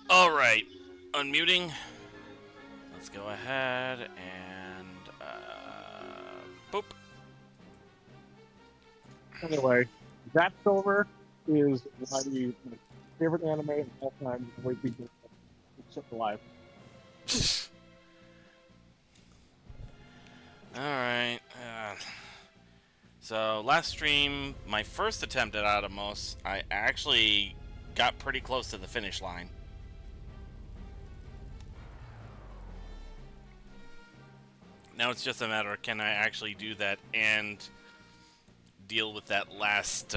Alright, unmuting. Let's go ahead and, boop. Anyway, that Silver is my favorite anime of all time. The way people except alive. Alright. So, last stream, my first attempt at Atomos, I actually got pretty close to the finish line. Now it's just a matter of can I actually do that and deal with that last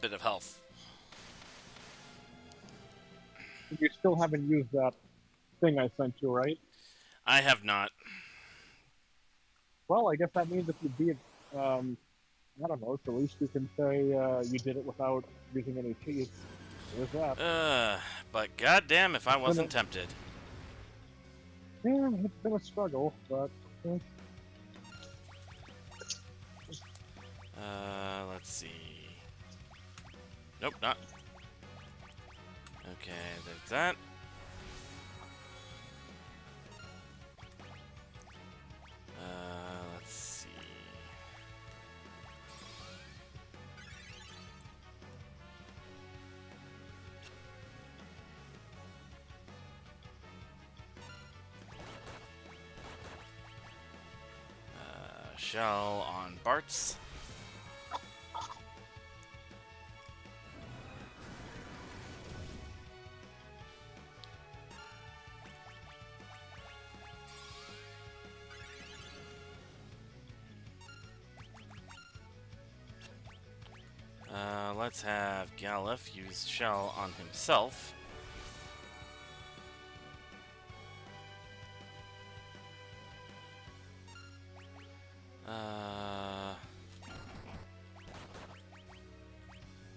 bit of health. You still haven't used that thing I sent you, right? I have not. Well, I guess that means if you beat, I don't know. So at least you can say you did it without using any cheats. There's that. But goddamn if I It's been wasn't tempted. yeah, it's been a struggle, but Let's see. Nope, not. Okay, there's that. Let's see. Shell on Bart's. Let's have Galif use Shell on himself.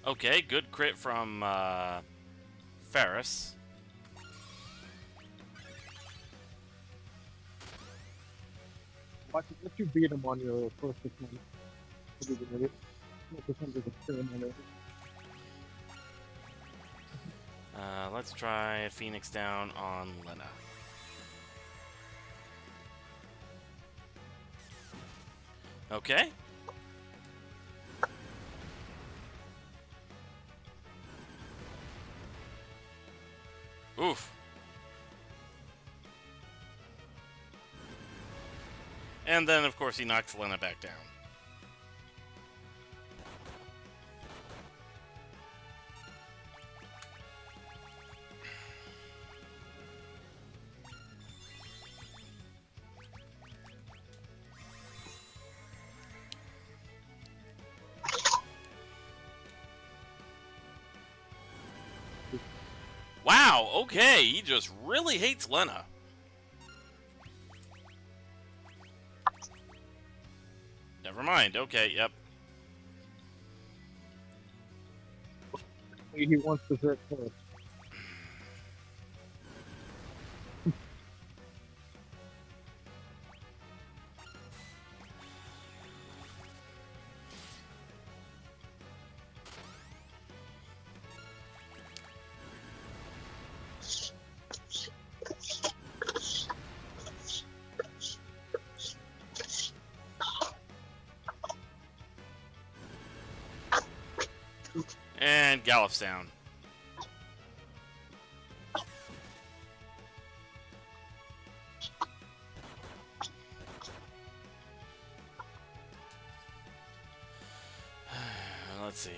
Okay, good crit from Ferris. but if you beat him on your first attempt, it'll be great. Percentage of ceremony. Let's try Phoenix down on Lena. Okay. Oof. And then, of course, he knocks Lena back down. Wow, okay, he just really hates Lena. Never mind, okay, yep. He wants dessert first. And Gallif's down. Let's see.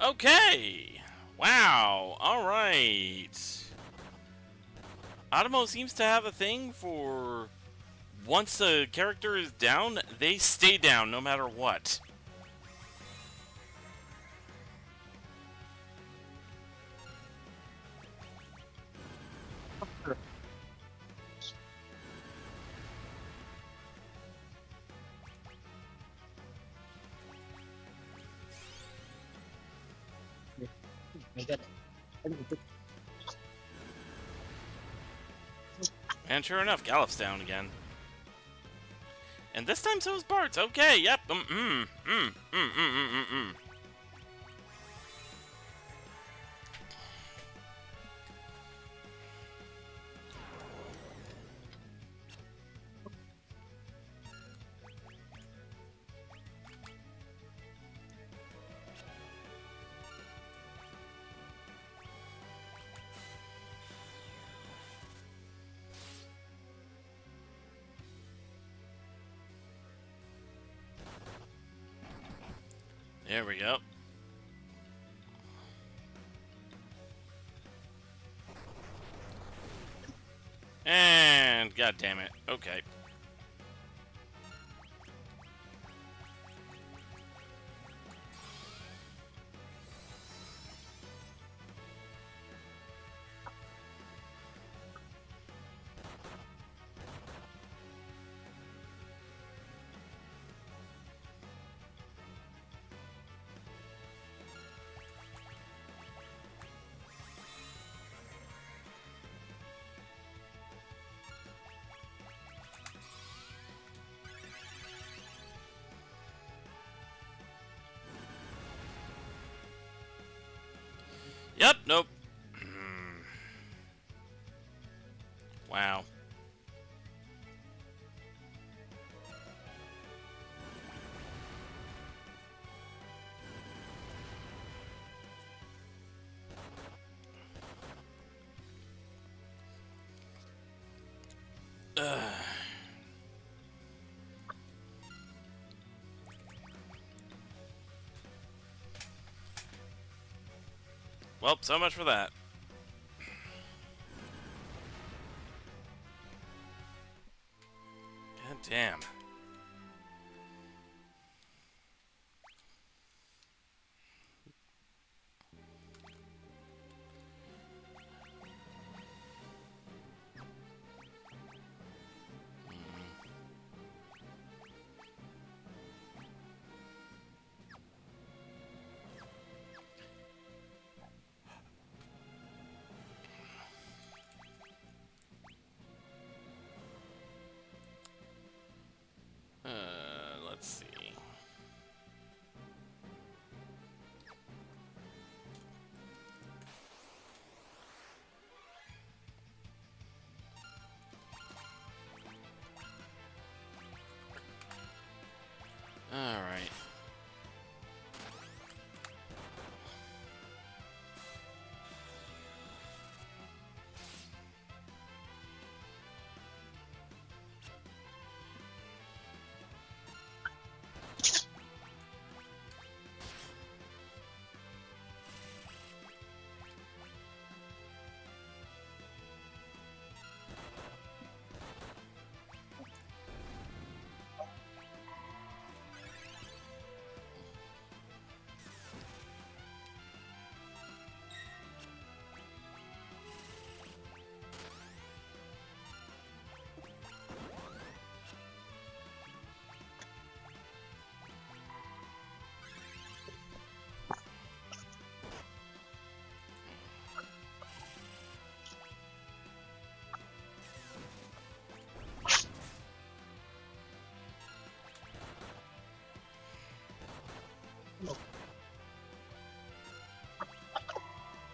Okay. Wow. All right. Atomo seems to have a thing for once a character is down, they stay down no matter what. I got it. I got it. And sure enough, Gallup's down again. And this time so is Bart's. Okay, yep. There we go. And god damn it. Okay. Yep, nope. Wow. Well, so much for that. God damn. Let's see. All right.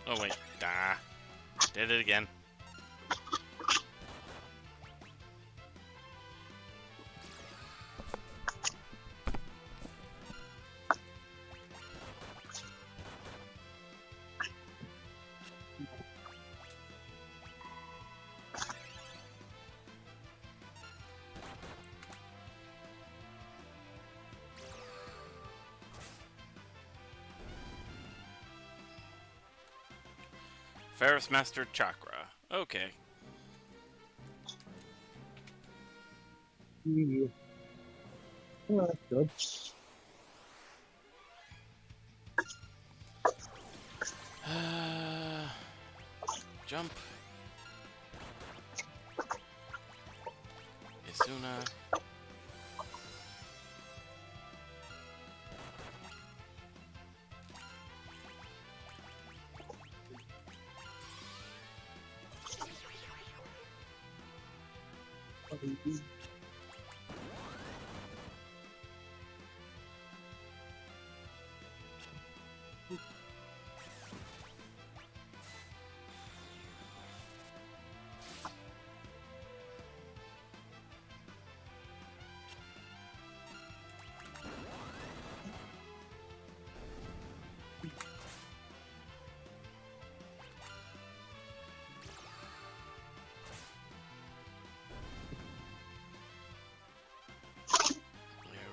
Oh wait. Ah. Did it again. Ferris Master Chakra. Okay. Yeah. Oh, that's good. Jump. Isuna. There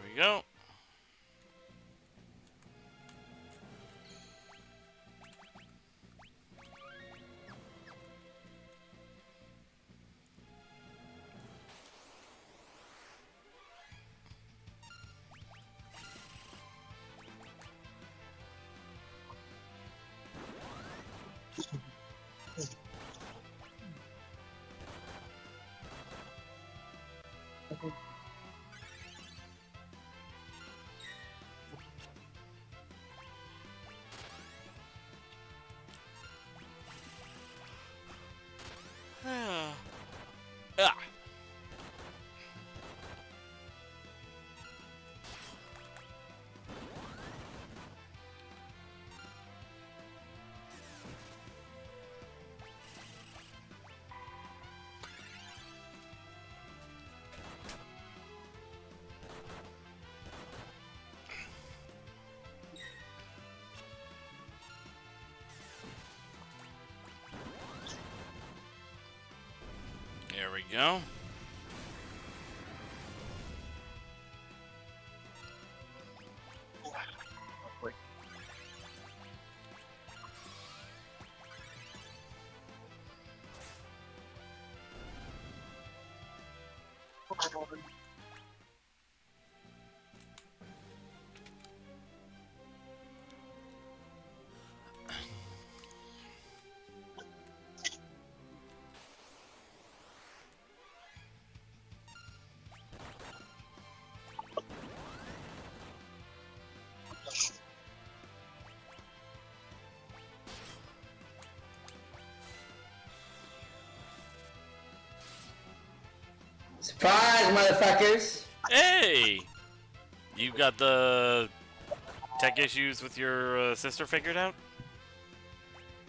we go. Ah. There we go. Surprise, motherfuckers! Hey! You got the tech issues with your sister figured out?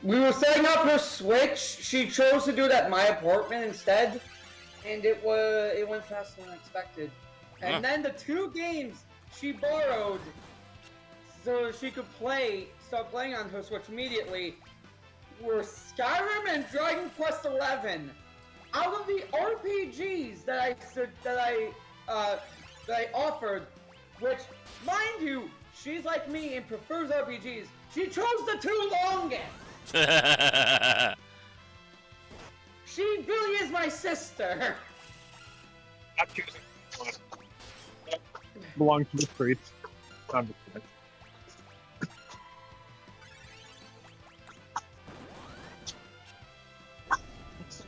We were setting up her Switch. She chose to do it at my apartment instead, and it went faster than expected. And Huh. then the 2 games she borrowed so she could start playing on her Switch immediately were Skyrim and Dragon Quest XI. Out of the RPGs that I offered, which, mind you, she's like me and prefers RPGs. She chose the 2 longest. She really is my sister. I'm choosing one. Belong to the streets. I'm just kidding.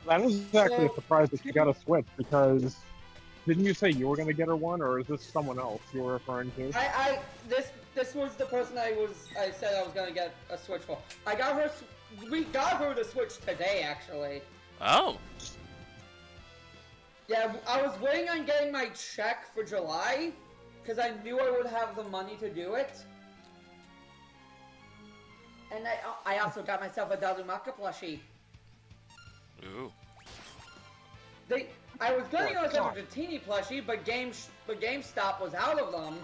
I was actually surprised that she got a Switch because didn't you say you were going to get her one, or is this someone else you were referring to? This was the person I said I was gonna get a Switch for. We got her the Switch today, actually. Oh. Yeah, I was waiting on getting my check for July, because I knew I would have the money to do it. And I also got myself a Darumaka plushie. Ooh. I was gonna go myself a Dratini plushie, but GameStop was out of them.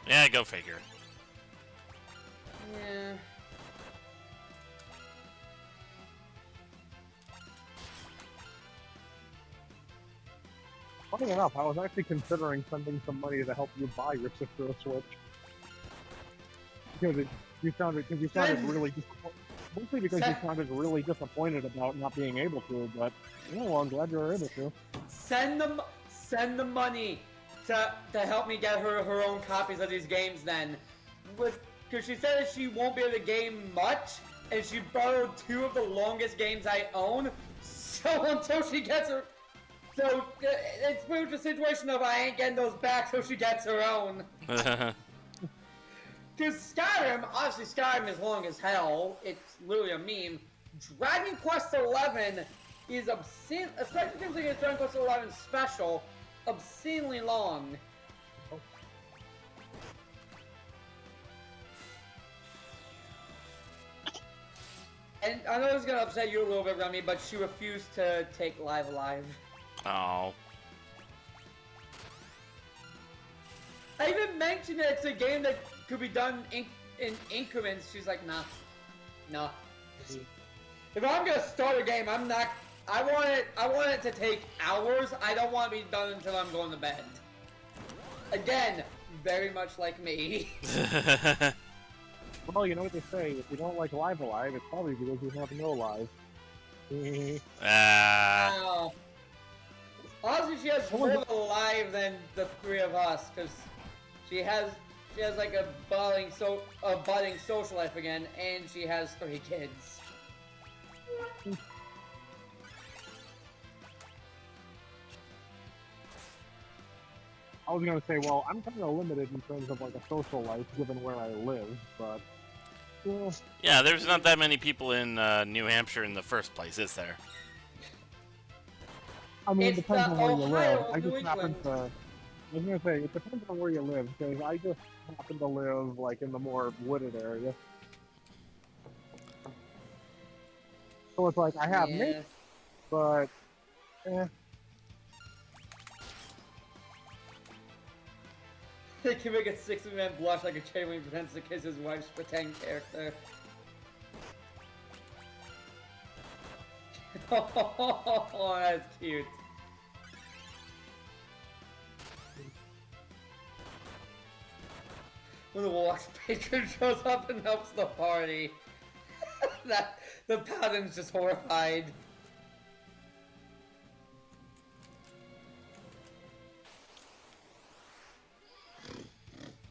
Yeah, go figure. Yeah. Funny enough, I was actually considering sending some money to help you buy your sister a Switch. Because you sounded really disappointed. Mostly because you sounded really disappointed about not being able to, but well, I'm glad you were able to. Send the money to help me get her own copies of these games then. Because she said that she won't be able to game much, and she borrowed 2 of the longest games I own. So until she gets her... So it's pretty much a situation of I ain't getting those back till she gets her own. Because Skyrim, obviously Skyrim is long as hell. It's literally a meme. Dragon Quest XI is obscene, especially considering it's Dragon Quest XI Special, obscenely long. And I know it's gonna upset you a little bit, Remy, but she refused to take Live Alive. Oh. I even mentioned that it's a game that could be done in increments. She's like, nah. No. If I'm gonna start a game, I'm not. I want it to take hours. I don't want to be done until I'm going to bed. Again, very much like me. Well, you know what they say, if you don't like Live Alive, it's probably because you have no live. Wow. Honestly, she has more of a live than the three of us, because she has like a budding social life again, and she has 3 kids. I was gonna say, well, I'm kind of limited in terms of like a social life, given where I live, but yeah. Yeah, there's not that many people in New Hampshire in the first place, is there? I mean, it It's depends the on where you live. Ohio I of New just happen England. to. I was gonna say, it depends on where you live, because I just happen to live like in the more wooded area. So it's like I have Yeah. mates, but They can make a 6-man blush like a chain when he pretends to kiss his wife's pretend character. Oh, that's cute. When the Warlock's patron shows up and helps the party. The paladin's just horrified.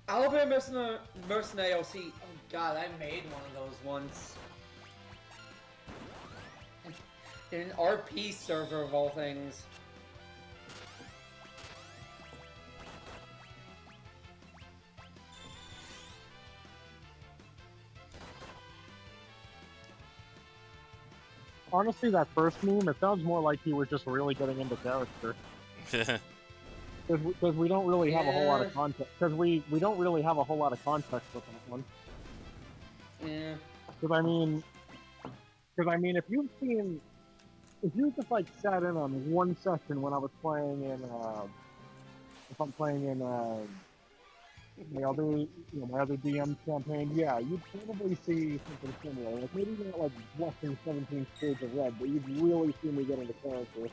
Alabama Mercenary OC. Oh god, I made one of those once. In an RP server of all things. honestly, that first meme, it sounds more like he was just really getting into character. Because we don't really have a whole lot of context. Because we don't really have a whole lot of context with that one. Yeah. Because I mean, if you just like sat in on one session when I was playing in, if I'm playing in my other DM campaign, yeah, you'd probably see something similar. Like maybe not like blushing 17 shades of red, but you'd really see me get into character.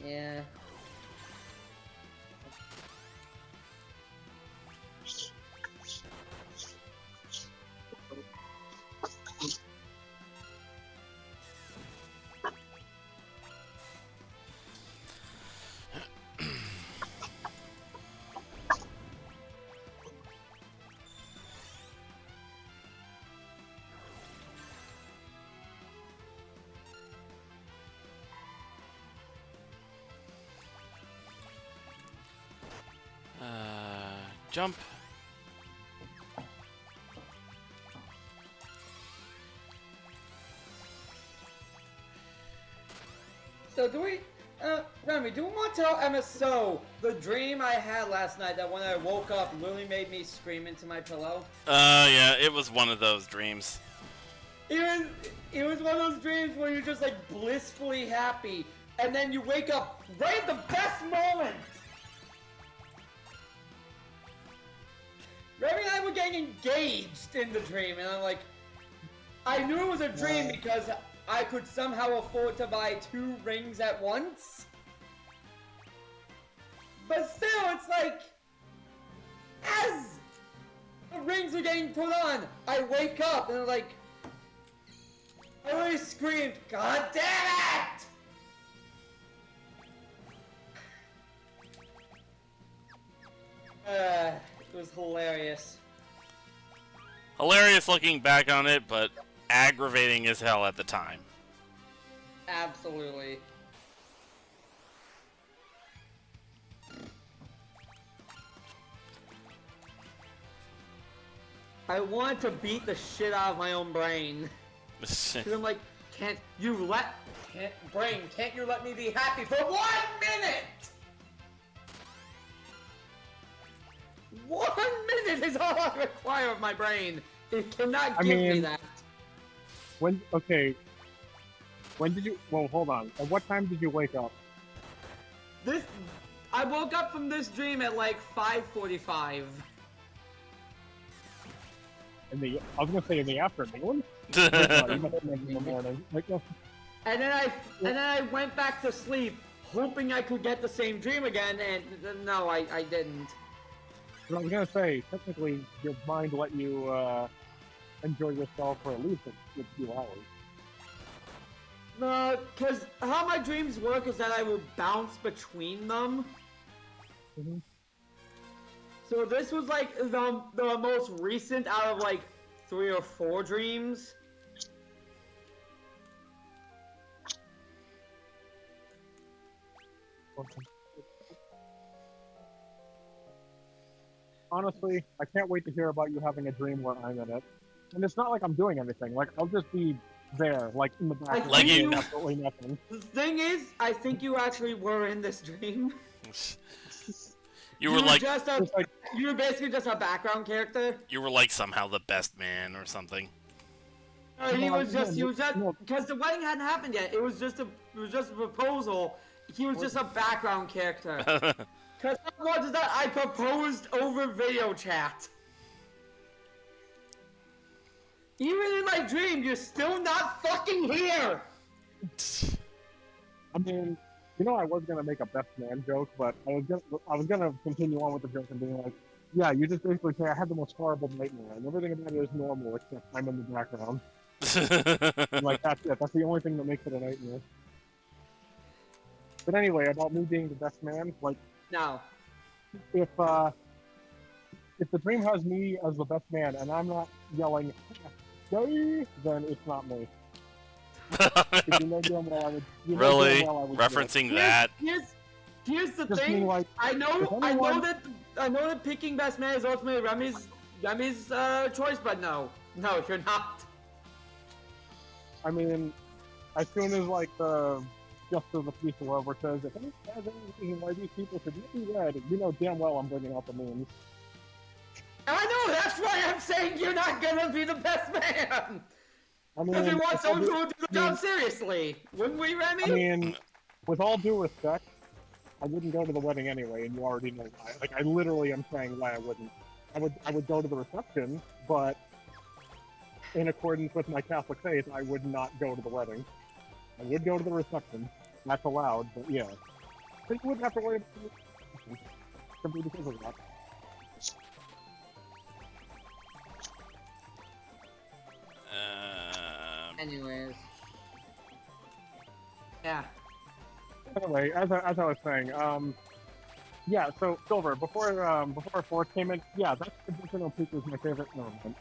Yeah. Jump. So Remy, do we want to tell MSO the dream I had last night that when I woke up literally made me scream into my pillow? Yeah, it was one of those dreams. It was one of those dreams where you're just like blissfully happy, and then you wake up right at the best moment! Remy and I were getting engaged in the dream, and I'm like, I knew it was a dream because I could somehow afford to buy 2 rings at once. But still, it's like, as the rings are getting put on, I wake up and I'm like, I really screamed, God damn it! It was hilarious. Hilarious looking back on it, but aggravating as hell at the time. Absolutely. I I wanted to beat the shit out of my own brain. Cause I'm like, can't you let me be happy for 1 minute? 1 minute is all I require of my brain. It cannot give me that. When did you? Well, hold on. At what time did you wake up? I woke up from this dream at like 5:45. I was gonna say in the afternoon. No, you must have been in the morning. And then I went back to sleep, hoping I could get the same dream again, and no, I didn't. I was gonna say, technically, your mind let you enjoy yourself for at least a few hours. No, because how my dreams work is that I will bounce between them. Mm-hmm. So this was like the most recent out of like 3 or 4 dreams. Honestly, I can't wait to hear about you having a dream where I'm in it. And it's not like I'm doing anything. Like, I'll just be there, like, in the background, Like doing you- absolutely nothing. The thing is, I think you actually were in this dream. You were like, You were basically just a background character. you were like somehow the best man or something. He was just because the wedding hadn't happened yet. It was just a proposal. He was just a background character. Because what was that? I proposed over video chat. Even in my dream, you're still not fucking here. I mean, I was gonna make a best man joke, but I was gonna continue on with the joke and being like, yeah, you just basically say I had the most horrible nightmare, and everything about it is normal except I'm in the background. Like, that's it. That's the only thing that makes it a nightmare. But anyway, about me being the best man, like, No. if the dream has me as the best man and I'm not yelling, "Yay!" then it's not me. You know damn well I would, Really? damn well I would Referencing that? Here's the Just thing. being like, I know anyone- that picking best man is ultimately Remy's choice, but no, you're not. I mean, as soon as like the Justice of the Peace or whoever says, if any has any reason why these people should not be red, you know damn well I'm bringing out the memes. I know, that's why I'm saying you're not gonna be the best man! I mean, Because we want someone who will do the I mean- job seriously! Wouldn't we, Remy? I mean, with all due respect, I wouldn't go to the wedding anyway, and you already know why. Like, I literally am saying why I wouldn't. I would go to the reception, but in accordance with my Catholic faith, I would not go to the wedding. I would go to the reception. That's allowed, but yeah. But you wouldn't have to worry about the reception. Simply because of that. Anyways. Yeah. Anyway, as I was saying, yeah, so Silver, before 4 came in, yeah, that's the Boku Peak was my favorite moment.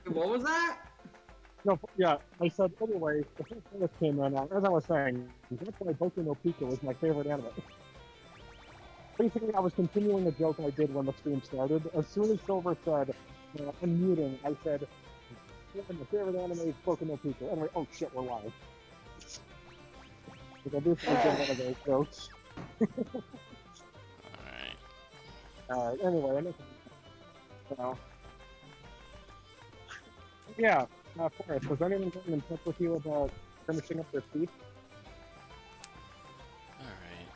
What was that? No, yeah, I said, anyway, the first Fourth came in, as I was saying, that's why Boku no Pico was my favorite anime. Basically, I was continuing a joke I did when the stream started. As soon as Silver said, unmuting, I said, my favorite anime is Boku no Pico. Anyway, oh shit, we're live. Because I do think I did one of those jokes. Alright. Anyway, so, yeah, Forrest, was anyone getting in touch with you about finishing up their feast?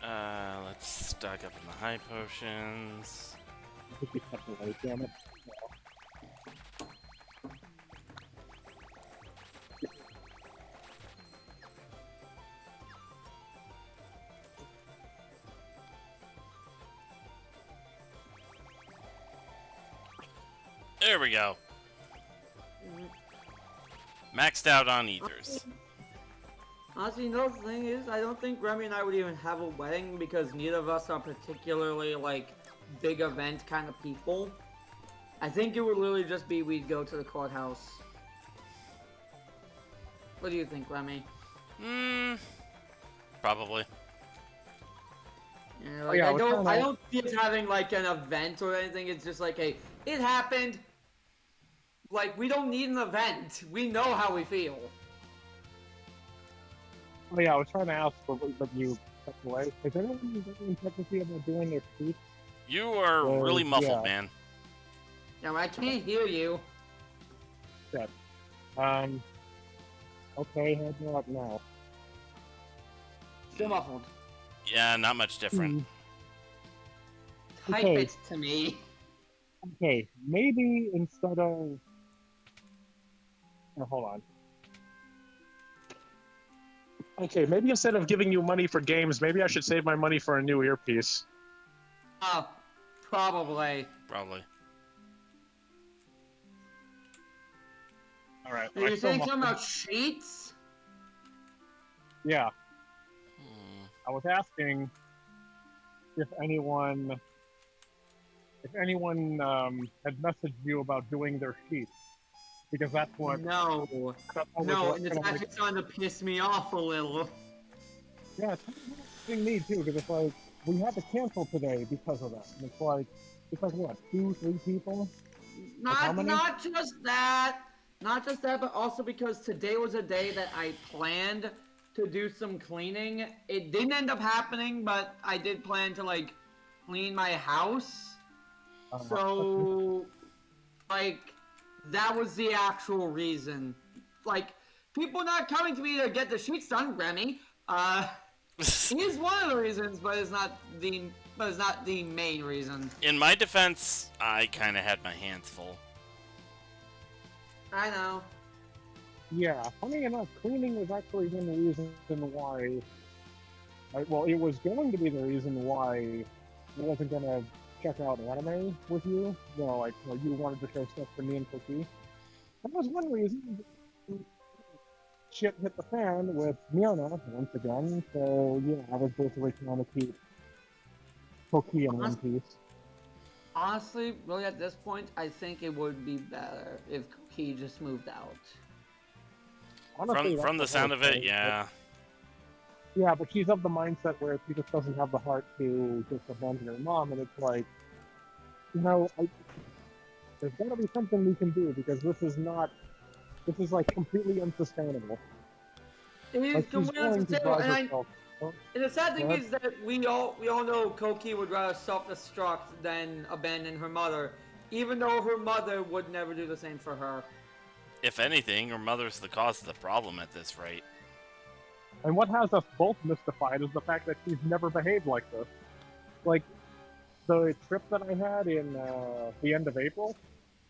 Alright, let's stock up on the high potions. I think you kept it late, damn it. There we go. Maxed out on ethers. Honestly, you know, the thing is, I don't think Remy and I would even have a wedding because neither of us are particularly, like, big event kind of people. I think it would literally just be we'd go to the courthouse. What do you think, Remy? Probably. Yeah, like, yeah, I don't see us having like an event or anything. It's just like, hey, It happened. Like, we don't need an event. We know how we feel. Oh yeah, I was trying to ask, but you stepped away. Is anyone getting technically about doing their speech? You are really muffled, man. No, I can't hear you. Yeah. Okay, how about now? Still muffled. Yeah, not much different. Type Okay. it to me. Okay, maybe instead of... Oh, hold on. Okay, maybe instead of giving you money for games, maybe I should save my money for a new earpiece. Oh, probably. Probably. Alright. Are you saying something about sheets? Yeah. I was asking if anyone had messaged you about doing their sheets, because that's what. No. That's what No, was and it's actually starting to piss me off a little. Yeah, it's hitting me too, because it's like we had to cancel today because of that. And it's like what, 2-3 people? Not just that. Not just that, but also because today was a day that I planned to do some cleaning. It didn't end up happening, but I did plan to, like, clean my house. So, like, that was the actual reason. Like, people not coming to me to get the sheets done, Remy. Is one of the reasons, but it's not the main reason. In my defense, I kind of had my hands full. I know. Yeah, funny enough, cleaning was actually one of the reasons why. Well, it was going to be the reason why I wasn't gonna check out anime with you. You know, like you wanted to show stuff to me and Cookie. That was one reason. Shit hit the fan with Miona once again. So yeah, I was basically trying to keep Cookie in one piece. Honestly, really at this point, I think it would be better if he just moved out. Honestly, from the sound of it, yeah. Yeah, but she's of the mindset where she just doesn't have the heart to just abandon her mom, and it's like, there's gotta be something we can do, because this is like completely unsustainable. It is Like, completely unsustainable, and the sad thing is that we all know Koki would rather self-destruct than abandon her mother, even though her mother would never do the same for her. If anything, her mother's the cause of the problem at this rate. And what has us both mystified is the fact that she's never behaved like this. Like, the trip that I had in the end of April,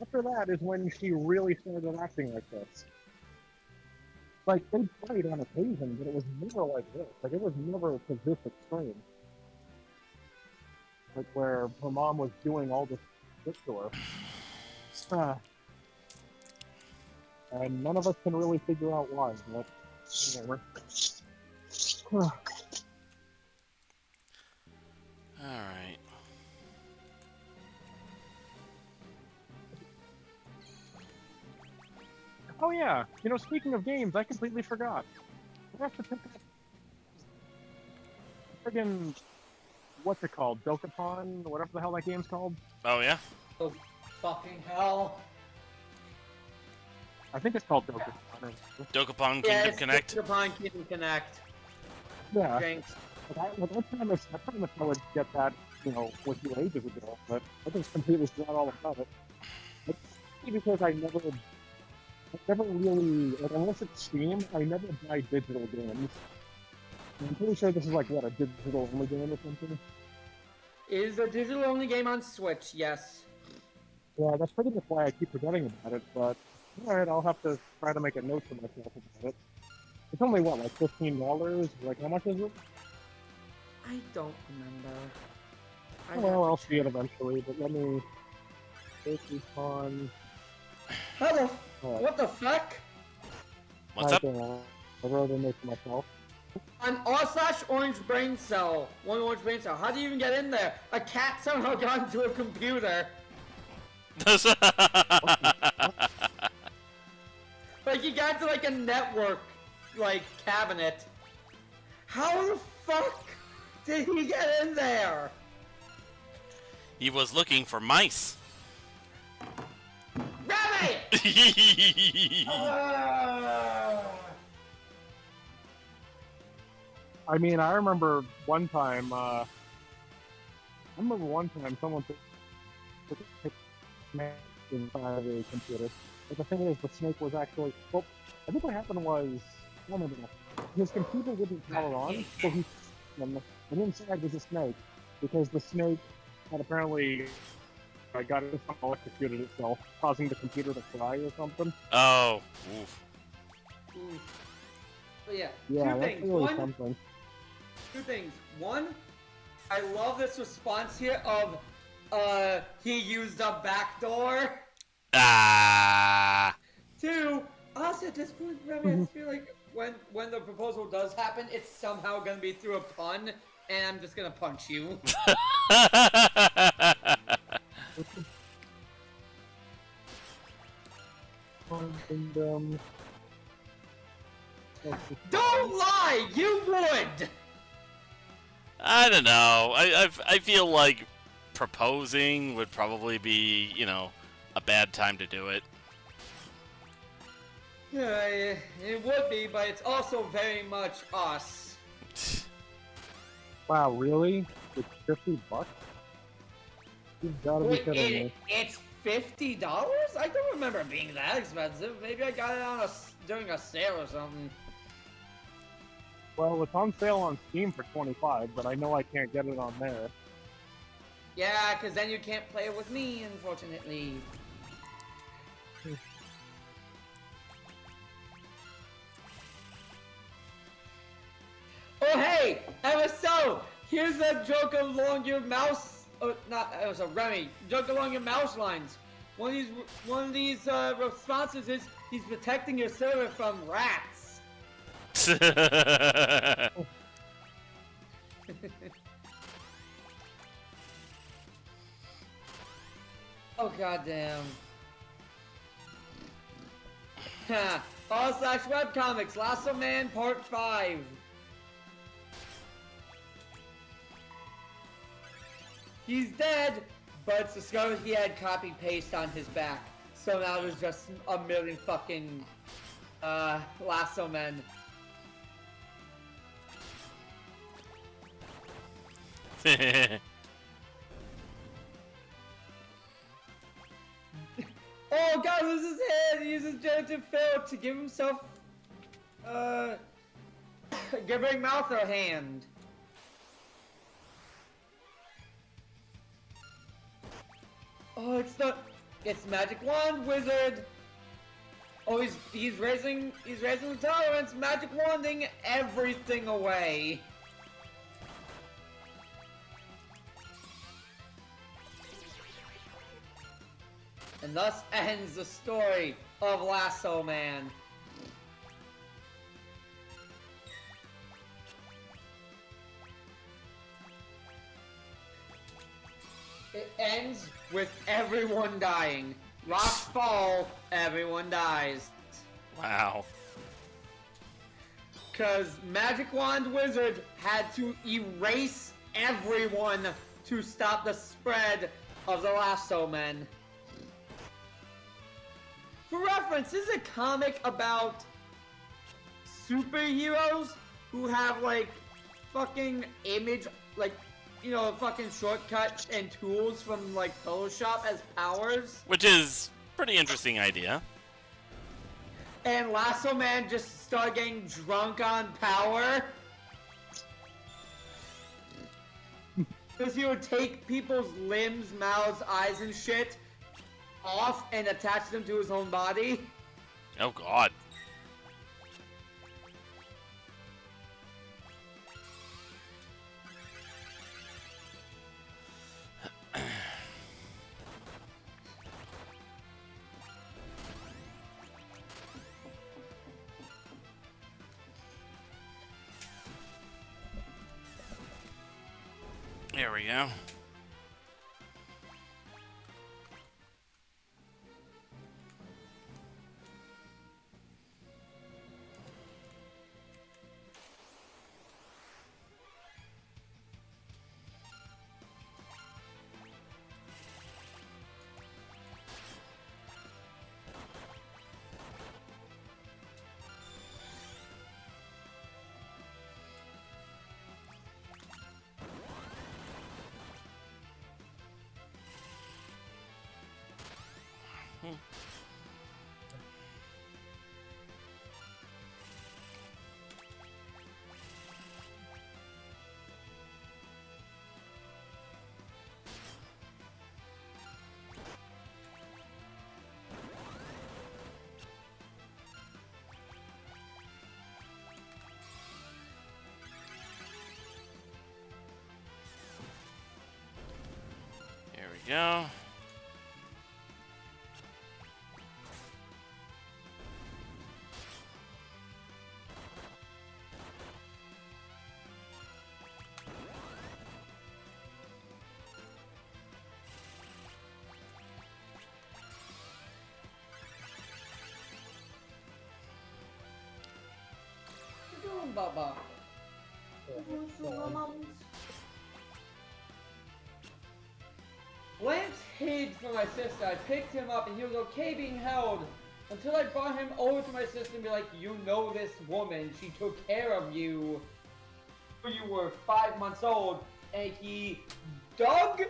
after that is when she really started acting like this. Like, they played on occasion, but it was never like this. Like, it was never to this extreme. Like, where her mom was doing all this shit to her. And none of us can really figure out why, but whatever. Alright. Oh yeah, speaking of games, I completely forgot. I have to pick up friggin' what's it called? Dokapon? Whatever the hell that game's called? Oh yeah? Oh, fucking hell. I think it's called Dokapon. Dokapon Kingdom Connect? Dokapon Kingdom Connect. Yeah. Jinx. I promised I would get that, with you ages ago, but I just completely forgot all about it. It's because I never really, unless it's Steam, I never buy digital games. I'm pretty sure this is like, what, a digital-only game or something? It is a digital-only game on Switch, yes. Yeah, that's pretty much why I keep forgetting about it, but alright, I'll have to try to make a note for myself about it. It's only, what, like $15? Like, how much is it? I don't remember. Well, I'll see it eventually, but let me... Dokapon... What the fuck? What's up? I wrote a note for myself. An r/orange brain cell. One orange brain cell. How do you even get in there? A cat somehow got into a computer. Like, he got into, like, a network, like, cabinet. How the fuck did he get in there? He was looking for mice. I mean, I remember one time someone took a snake inside a computer. But the thing is, the snake was actually, well, I think what happened was, I don't remember now. His computer wouldn't power on, so and inside was a snake, because the snake had apparently got electrocuted itself, causing the computer to fry or something. Oh, oof. But yeah, Yeah, two that's things. really something. Two things. One, I love this response here of, he used a backdoor. Ah. Two, also at this point, Remy, I feel like when the proposal does happen, it's somehow gonna be through a pun, and I'm just gonna punch you. And, Don't lie! You would! I don't know. I feel like proposing would probably be, you know, a bad time to do it. Yeah, it would be, but it's also very much us. wow, really? It's $50? You gotta be kidding me. It's $50? I don't remember it being that expensive. Maybe I got it on during a sale or something. Well, it's on sale on Steam for $25, but I know I can't get it on there. Yeah, because then you can't play it with me, unfortunately. Oh hey, so here's a joke along your mouse. Oh, not so Remy. Joke along your mouse lines. One of these responses is he's protecting your server from rats. Oh goddamn. r/webcomics Lasso Man Part 5. He's dead, but it's discovered he had copy paste on his back. So now there's just a million fucking Lasso Men. Oh god, loses his head! He uses genitive fill to give himself giving mouth a hand. Oh, it's Magic Wand Wizard. Oh, he's raising the tolerance, magic wanding everything away. And thus ends the story of Lasso Man. It ends with everyone dying. Rocks fall, everyone dies. Wow. Cause Magic Wand Wizard had to erase everyone to stop the spread of the Lasso Men. For reference, this is a comic about superheroes who have like fucking image, like, you know, fucking shortcuts and tools from like Photoshop as powers. Which is a pretty interesting idea. And Lasso Man just started getting drunk on power. Because he would take people's limbs, mouths, eyes, and shit off and attach them to his own body. Oh god. There we go. Here we go. What you doing, Baba? Lance hid from my sister. I picked him up and he was okay being held until I brought him over to my sister and be like, you know this woman, she took care of you when you were 5 months old, and he dug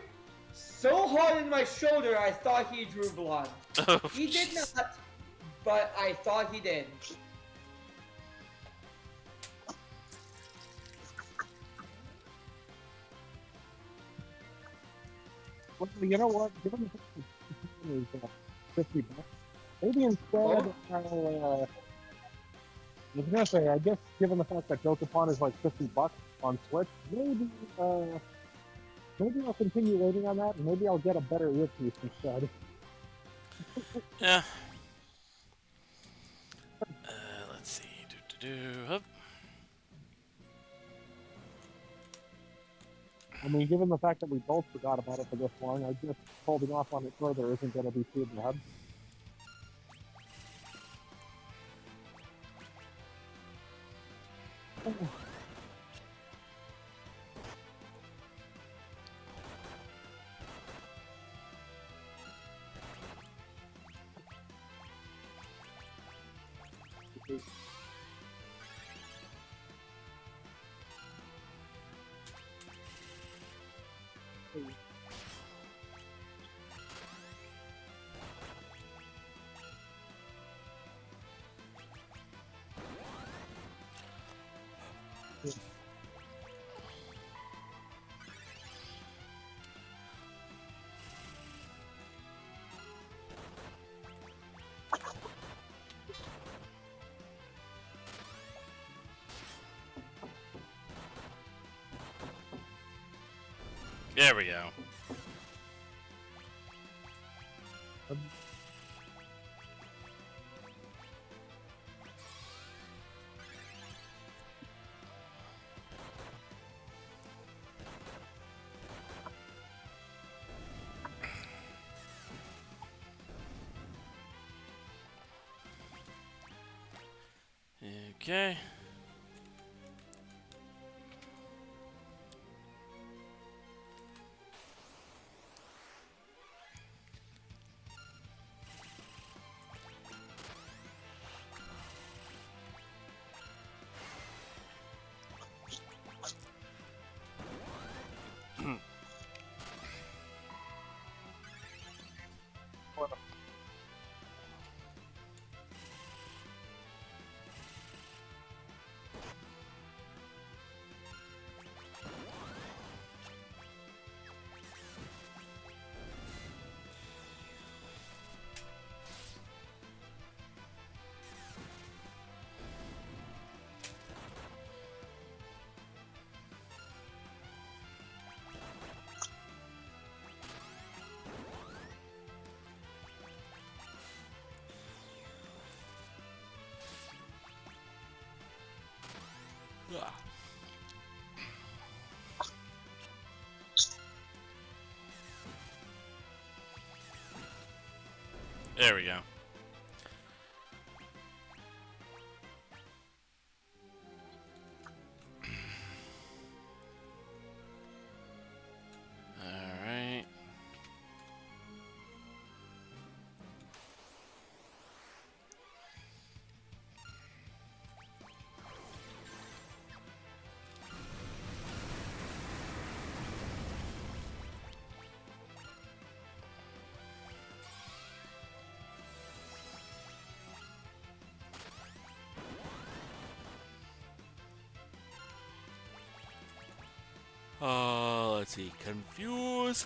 so hard into my shoulder I thought he drew blood. Oh, He did jeez. not, but I thought he did. Well, you know what? Given the fact that the is $50, maybe instead Oh. I was gonna say, I guess given the fact that Dokapon is like $50 on Switch, maybe I'll continue waiting on that, and maybe I'll get a better earpiece instead. Yeah. Let's see. Hup. I mean, given the fact that we both forgot about it for this long, I guess holding off on it further isn't gonna be too bad. There we go. Okay. There we go. All right. Let's see. Confuse.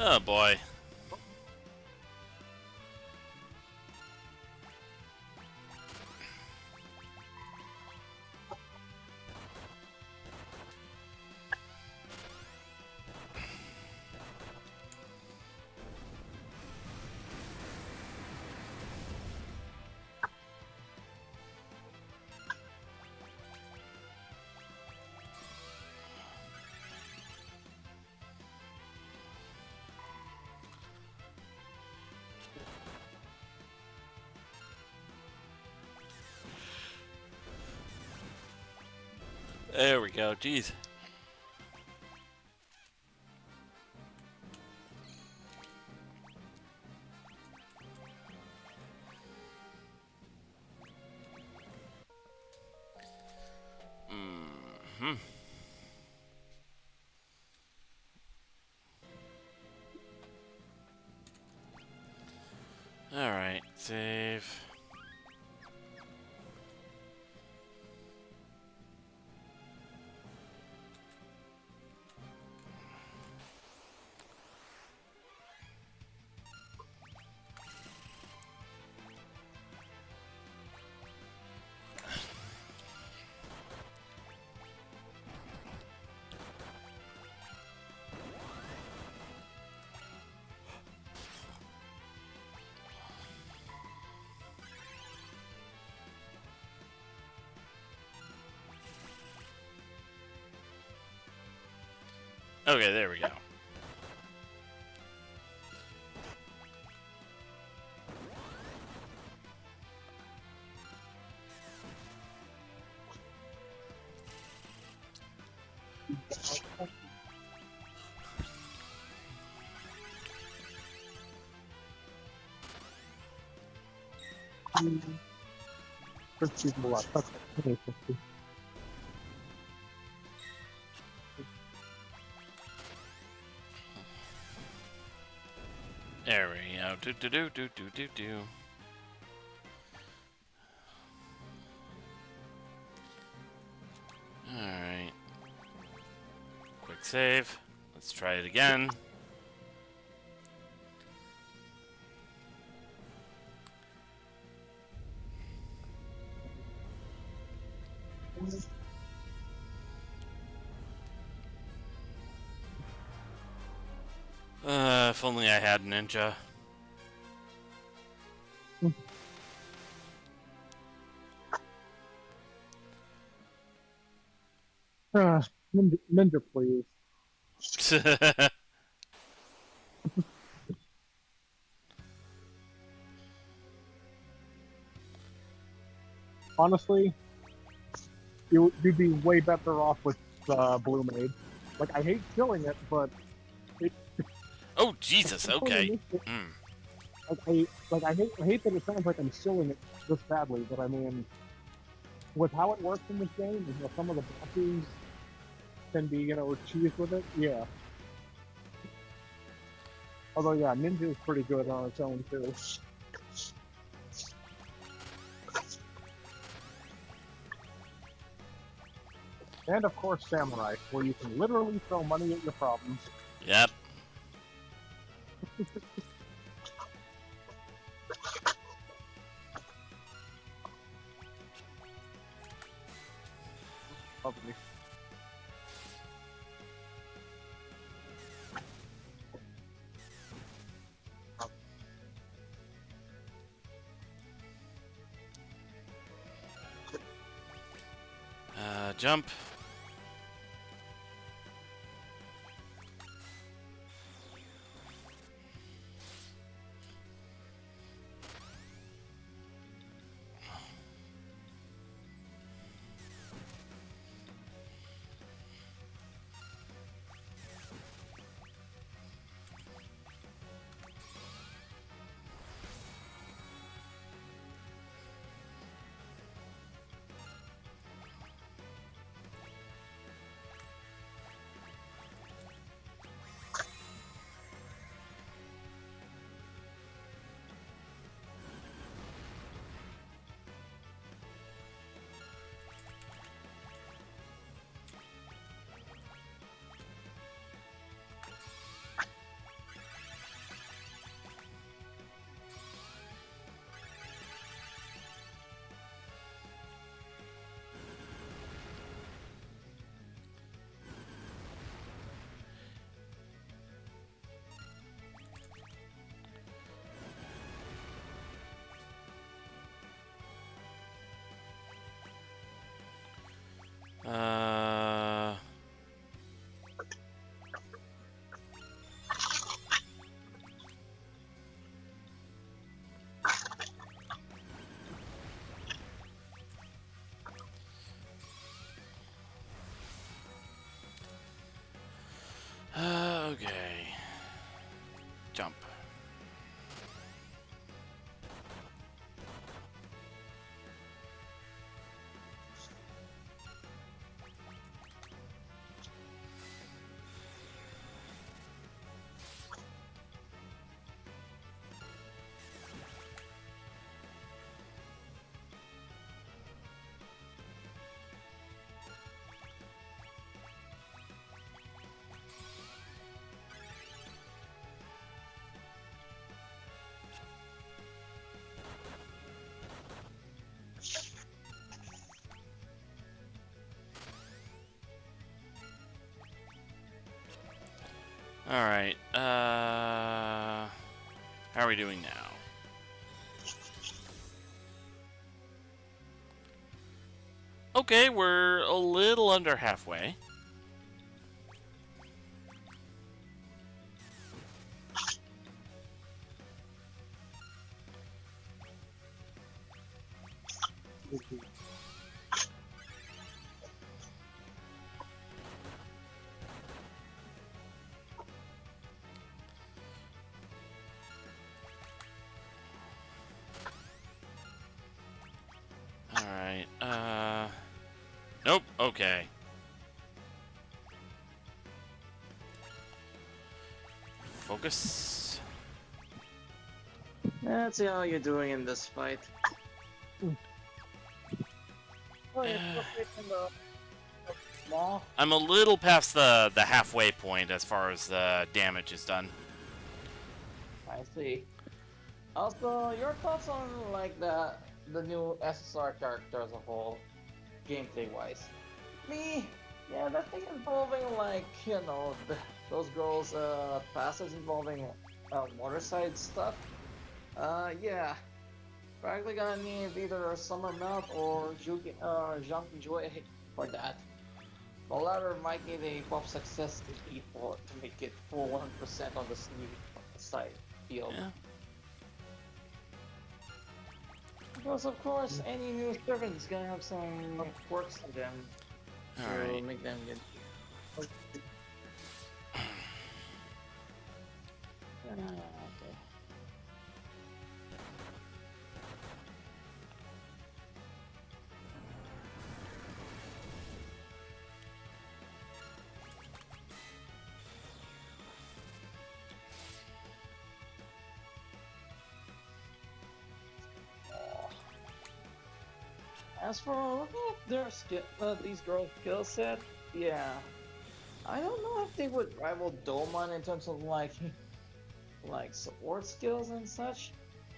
Oh boy. There we go. Jeez. Hmm. All right. Save. Okay, there we go. Let's choose more. Okay. There we go. Do do do do do do do. All right. Quick save. Let's try it again. If only I had ninja. Ninja, please. Honestly, you'd be way better off with Blue Maid. Like, I hate killing it, but it. Oh Jesus! It's only Okay. makes it- Mm. I hate that it sounds like I'm shilling it this badly, but I mean, with how it works in this game, some of the bosses can be, cheese with it. Yeah. Although, yeah, Ninja is pretty good on its own too. And of course, Samurai, where you can literally throw money at your problems. Yep. Lovely. Jump. Alright, how are we doing now? Okay, we're a little under halfway. Alright, nope, okay. Focus. Let's see how you're doing in this fight. Oh, you're still facing the small. I'm a little past the halfway point as far as the damage is done. I see. Also, your thoughts on like the new SSR character as a whole, gameplay wise? Me, yeah, that thing involving like those girls' passes involving waterside stuff. Yeah, probably gonna need either a summer melt or jump joy for that. The latter might need a pop success to beat for to make it full 100% on the side field. Yeah. Because of course, any new servant is gonna have some quirks to them to Alright. make them get. Okay. As for looking at their these girls' skill set, yeah, I don't know if they would rival Dolman in terms of like support skills and such,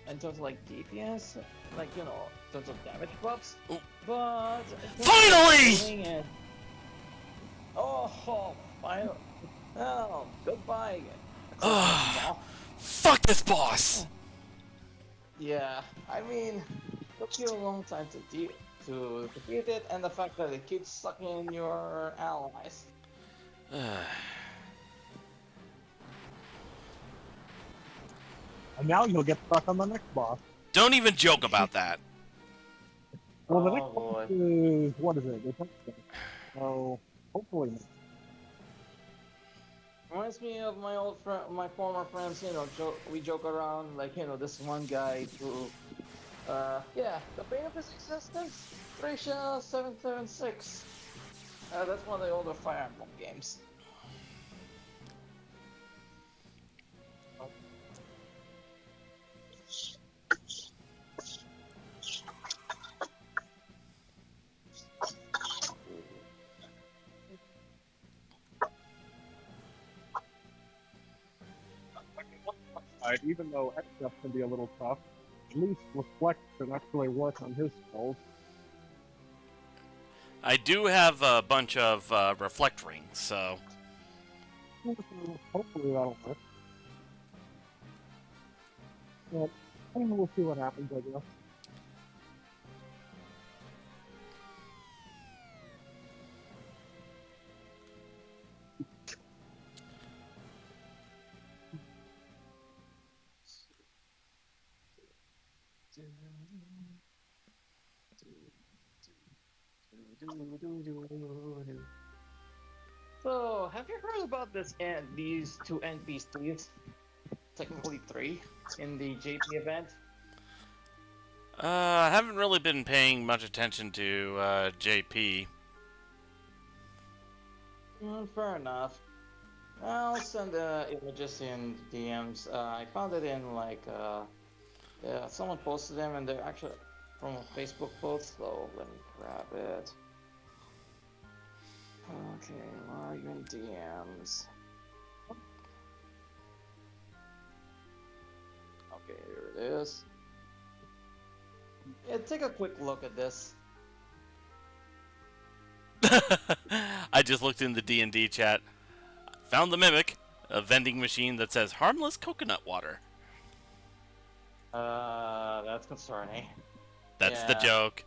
in terms of like DPS, like in terms of damage buffs. Ooh. But Finally! Finally! Oh, goodbye. Ugh. Fuck this boss! Yeah, I mean, it took you a long time to defeat it, and the fact that it keeps sucking in your allies. And now you'll get stuck on the next boss. Don't even joke about that. Well, the Oh, next boss boy. is, what is it? It's so, hopefully not. Reminds me of my former friends. We joke around like this one guy who, yeah, the bane of his existence, Thracia 776. That's one of the older Fire Emblem games. Even though XF can be a little tough, at least Reflect can actually work on his skills. I do have a bunch of reflect rings, so Hopefully that'll work. But we'll see what happens, I guess. So, have you heard about these two NPCs? Technically three in the JP event. I haven't really been paying much attention to JP. Fair enough. I'll send the images in DMs. I found it in yeah, someone posted them and they're actually from a Facebook post, so let me grab it. Okay, are you in DMs? Okay, here it is. Yeah, take a quick look at this. I just looked in the D&D chat. Found the mimic. a vending machine that says harmless coconut water. That's concerning. That's the Yeah. joke.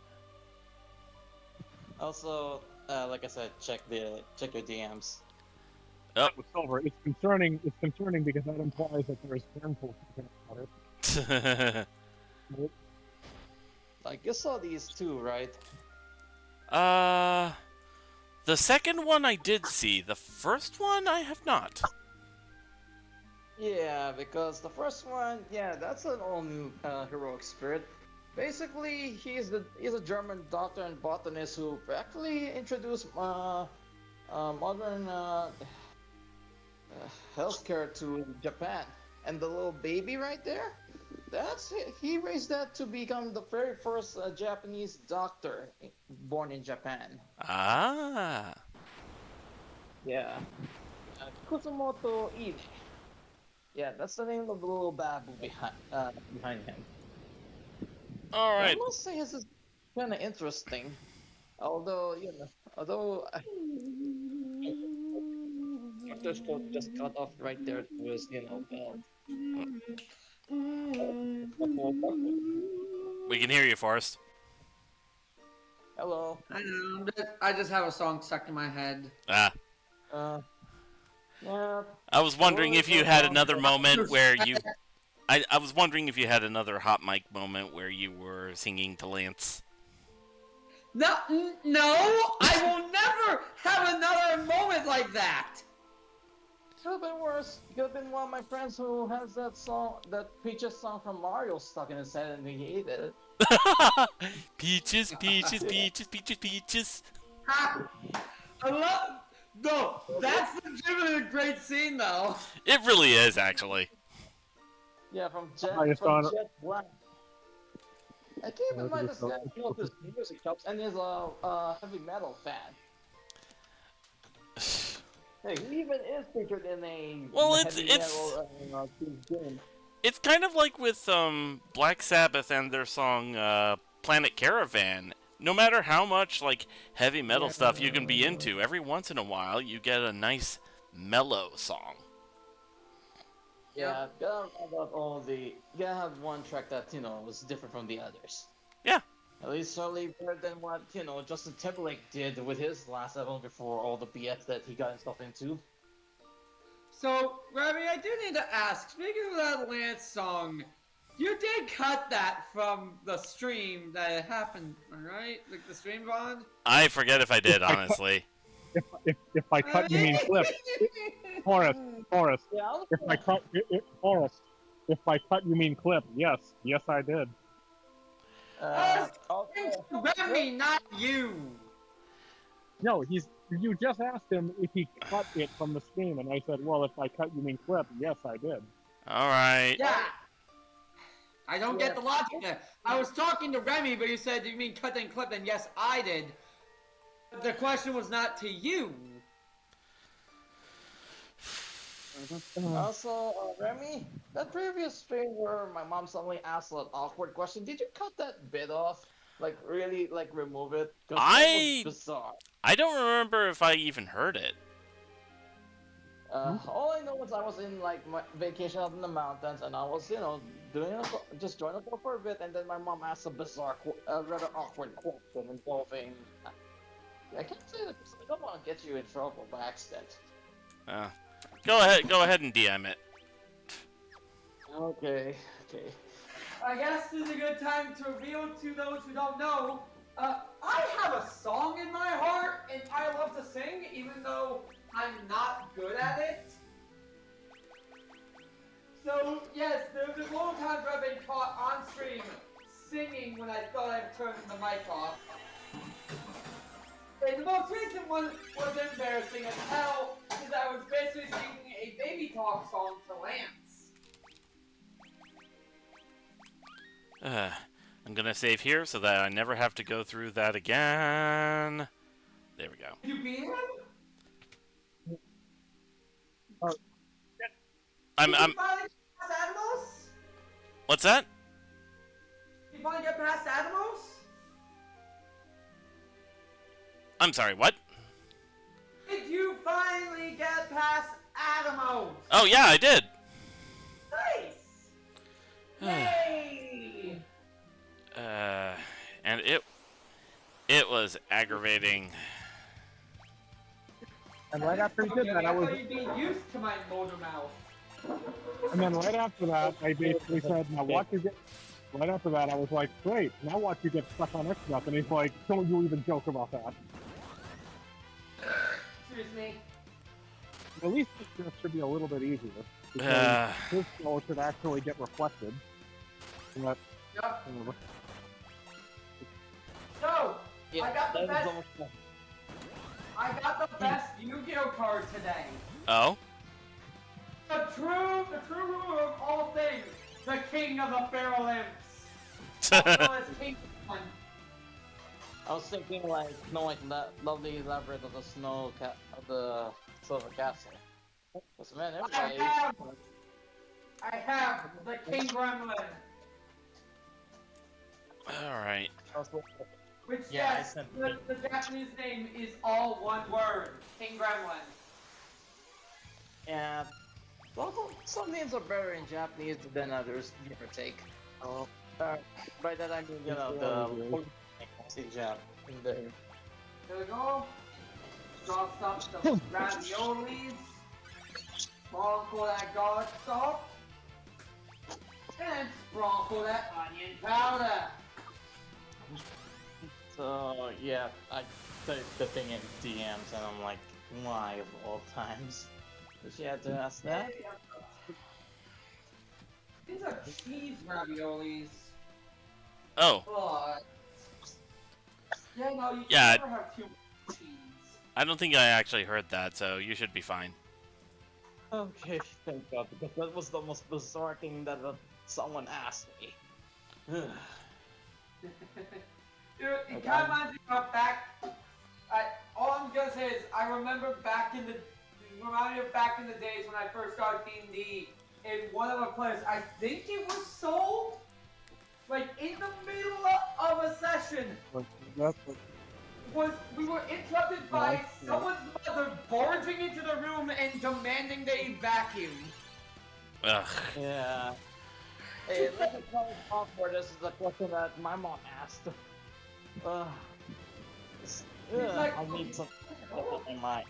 Also, like I said, check your DMs. Oh. With silver, it's concerning. It's concerning because that implies that there is harmful coconut water. Like you saw these two, right? The second one I did see. The first one I have not. Yeah, because the first one, yeah, that's an all-new heroic spirit. Basically, he's a German doctor and botanist who actually introduced modern healthcare to Japan. And the little baby right there, that's it. He raised that to become the very first Japanese doctor born in Japan. Ah. Yeah. Kusumoto Ide. Yeah, that's the name of the little babu behind him. All I right. must say this is kind of interesting. Although, doctor's coat just cut off right there to his, belt. We can hear you, Forrest. Hello. I know. I just have a song stuck in my head. Ah. Yeah. I was wondering if you had another moment where you... I was wondering if you had another hot mic moment where you were singing to Lance. No, I will never have another moment like that. Could have been worse. Could have been one of my friends who has that song, that Peaches song from Mario stuck in his head and he hated it. Peaches, peaches, peaches, peaches, peaches. I love. No, that's legitimately a great scene, though. It really is, actually. Yeah, from Highest Jet honor. Black. I keep in mind this guy knows his music chops and is a heavy metal fan. Hey, he even is featured in a heavy metal game. It's kind of like with Black Sabbath and their song Planet Caravan. No matter how much like heavy metal stuff you can be into, every once in a while you get a nice mellow song. Yeah, gotta have one track that was different from the others. Yeah. At least certainly better than what Justin Timberlake did with his last album before all the BS that he got himself into. So, Remy, I do need to ask. Speaking of that Lance song, you did cut that from the stream that it happened, right? Like the stream bond. I forget if I did, honestly. If I cut, you mean clip. Forrest. Yeah, If I cut, Forrest. If I cut, you mean clip. Yes, I did. Remy, not you. No, you just asked him if he cut it from the stream, and I said, well, if I cut, you mean clip. Yes, I did. All right. Yeah. I don't get the logic there. I was talking to Remy, but you said, do you mean cut and clip? And yes, I did. The question was not to you. Also, Remy, that previous stream where my mom suddenly asked an awkward question, did you cut that bit off? Like, really, like, remove it? 'Cause that was bizarre. I don't remember if I even heard it. All I know is I was in, like, my vacation out in the mountains, and I was, just joining the for a bit, and then my mom asked a bizarre, rather awkward question involving... I can't say that because I don't want to get you in trouble by accident. Go ahead and DM it. Okay. I guess this is a good time to reveal to those who don't know, I have a song in my heart, and I love to sing, even though I'm not good at it. So, yes, there's been multiple times where I've been caught on stream singing when I thought I'd turned the mic off. And the most recent one was embarrassing as hell, because I was basically singing a baby talk song to Lance. I'm gonna save here so that I never have to go through that again. There we go. You beat him? I'm. Did you finally get past Atomos? What's that? Did you finally get past Atomos? I'm sorry. What? Did you finally get past Adamo! Oh yeah, I did. Nice! Yay! And it was aggravating. And right after he did that, I was. thought you'd be used to my motor mouth. And then right after that, I basically said, "Now watch you get." Right after that, I was like, "Great, now watch you get stuck on X stuff." And he's like, "Don't you even joke about that." Excuse me. At least this should be a little bit easier because his skull should actually get reflected. But, Yep. whatever. So, Yeah, I got the that was best. almost fun. I got the best Yu-Gi-Oh card today. Oh. The true ruler of all things, the king of the Feral Imps. Also as King One. I was thinking like, no, like that lovely elaborate of the of the Silver Castle. Because man, everybody. I have the King Gremlin. All right. Which, Yeah, yes, the Japanese name is all one word. King Gremlin. Yeah. Well, some names are better in Japanese than others, give or take. Oh. By that I mean, you know, the in Jap in there. There we go. Drops up the raviolis. Sprinkle that garlic salt. And sprinkle that onion powder. So yeah, I typed the thing in DMs and I'm like, why of all times? Did she have to ask that? These are cheese raviolis. Oh. But yeah, no, you Yeah, can never have too much cheese. I don't think I actually heard that, so you should be fine. Okay, thank God, because that was the most bizarre thing that someone asked me. Dude, it kind of reminds me of back. All I'm gonna say is I remember back in the days when I first started D&D. In one of our players, I think it was Soul, like in the middle of a session, we were interrupted by someone's mother barging into the room and demanding they vacuum. Ugh. Yeah. Hey, let me tell you awkward. This is the question that my mom asked. Like, I need some in mind.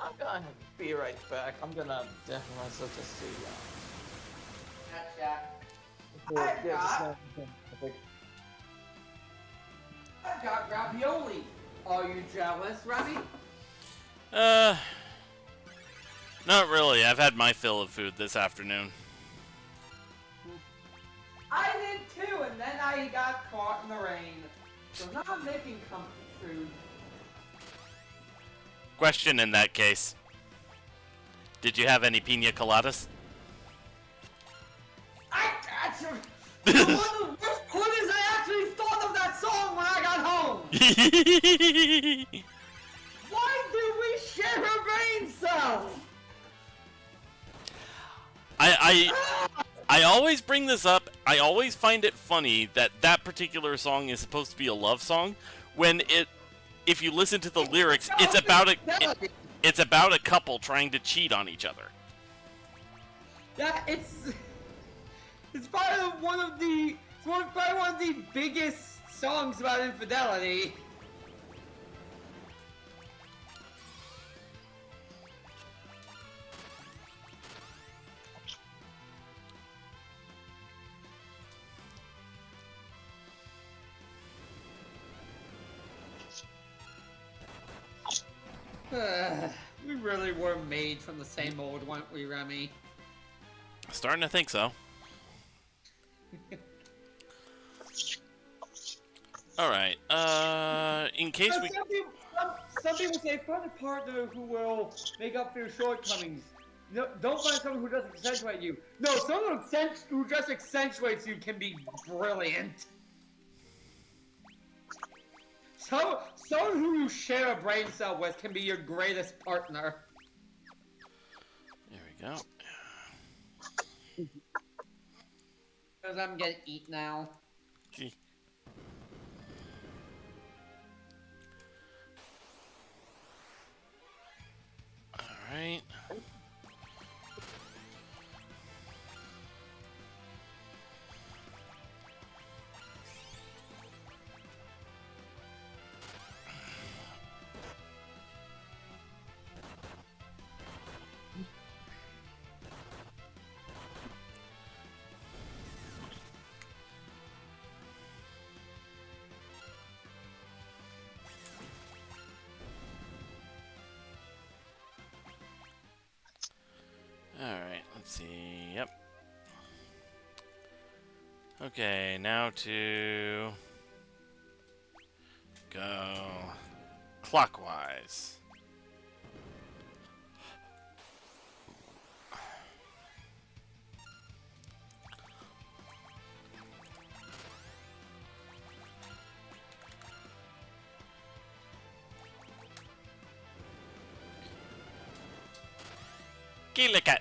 I'm gonna be right back. I'm gonna definitely myself to see. I got ravioli. Are you jealous, Remy? Not really. I've had my fill of food this afternoon. I did too, and then I got caught in the rain. So now I'm making comfort food. Question in that case. Did you have any pina coladas? One of the worst part is I actually thought of that song when I got home! Why do we share a brain cell? I always bring this up. I always find it funny that that particular song is supposed to be a love song, when if you listen to the lyrics, it's about a couple trying to cheat on each other. Yeah, it's probably one of the biggest songs about infidelity. We really were made from the same mold, weren't we, Remy? Starting to think so. Alright, in case we... Some people say find a partner who will make up for your shortcomings. No, don't find someone who doesn't accentuate you. No, someone who just accentuates you can be brilliant. Someone who you share a brain cell with can be your greatest partner. There we go. Because I'm gonna eat now. Gee. Alright. Alright, let's see. Yep. Okay, now to go clockwise. Killicat.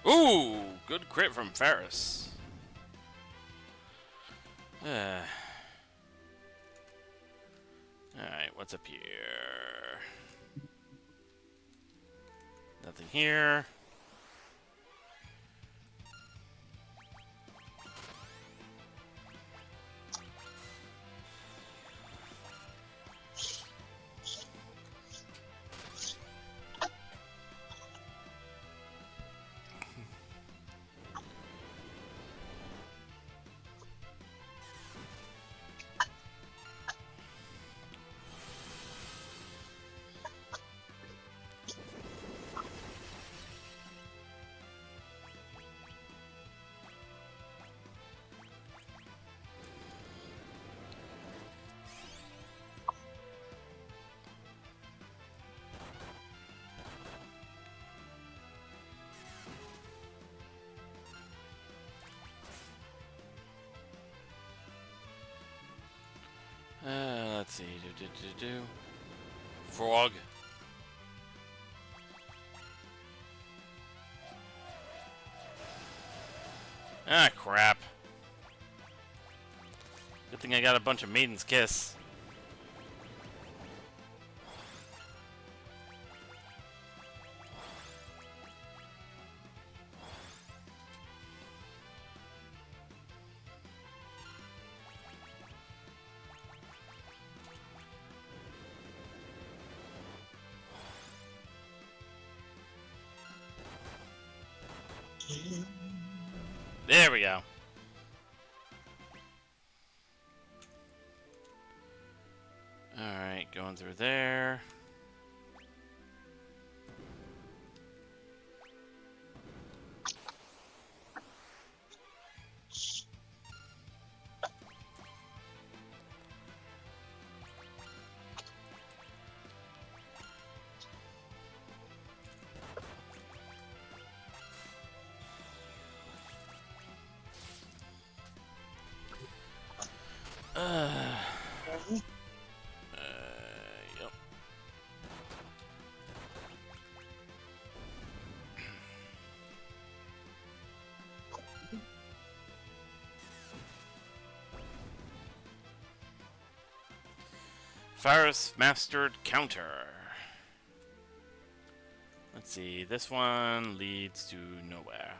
Ooh, good crit from Ferris. Alright, what's up here? Nothing here. Let's see. Frog. Ah, crap. Good thing I got a bunch of Maiden's Kiss. There we go. Alright, going through there. Yep. Faris mastered counter. Let's see, this one leads to nowhere.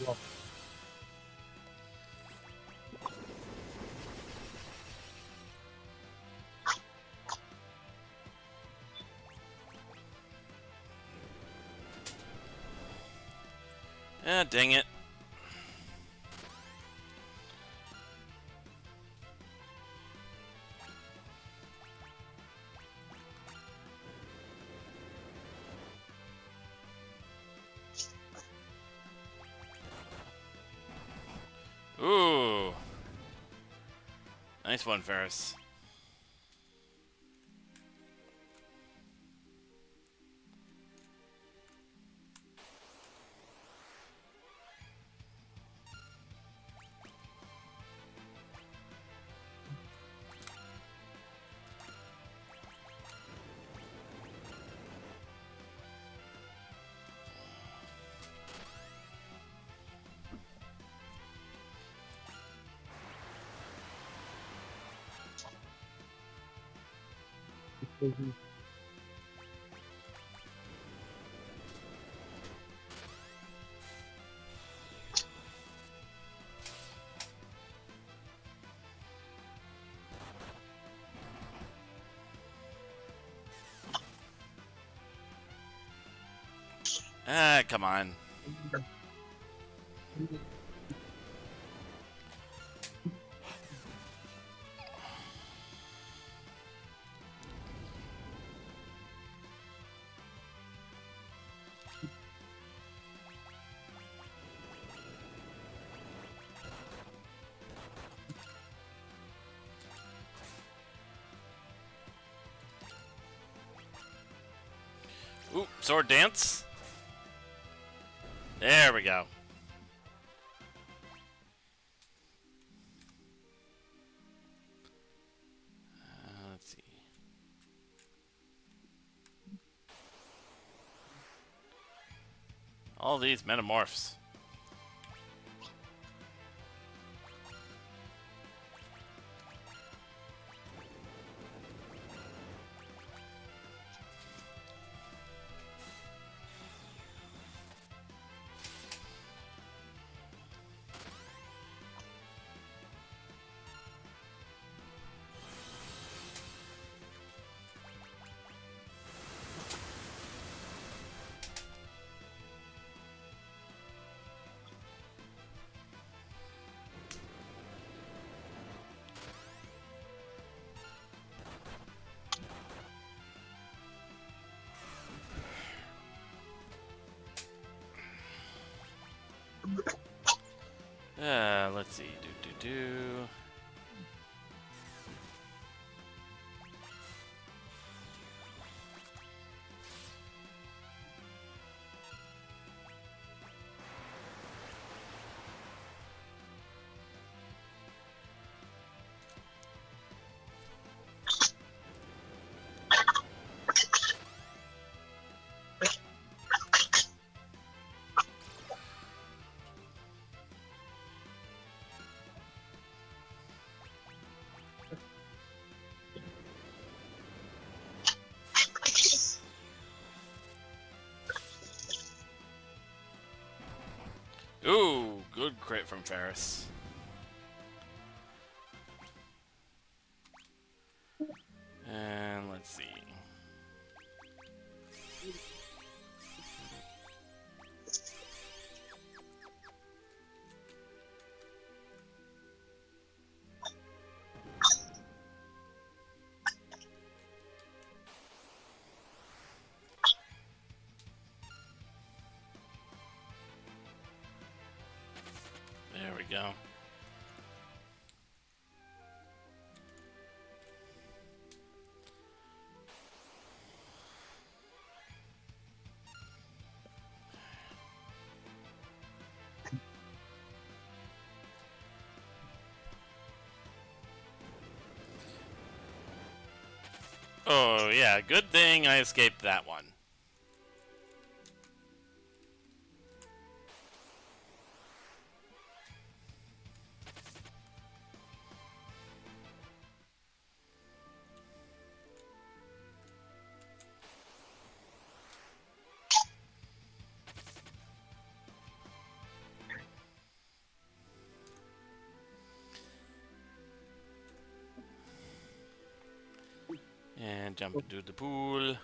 Well, Ah, dang it. Ooh. Nice one, Ferris. Ah, come on. Ooh, sword dance. There we go. Let's see. All these metamorphs. Let's see. Do. Ooh, good crit from Ferris. And let's see. There we go. Oh, yeah, good thing I escaped that one. And jump into the pool.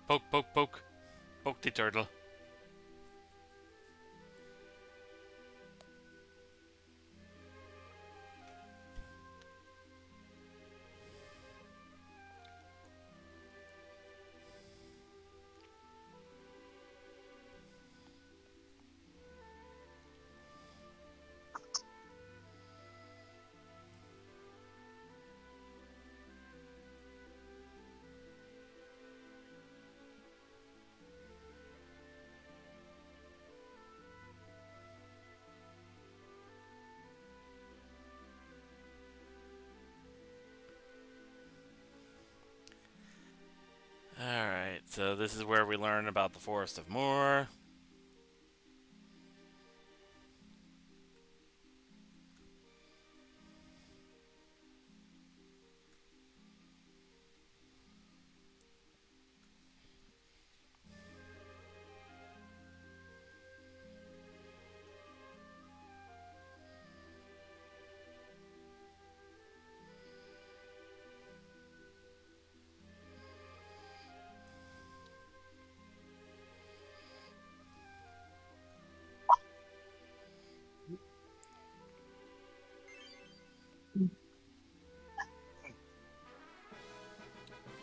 Poke, poke, poke. Poke the turtle. Alright, so this is where we learn about the Forest of Moor.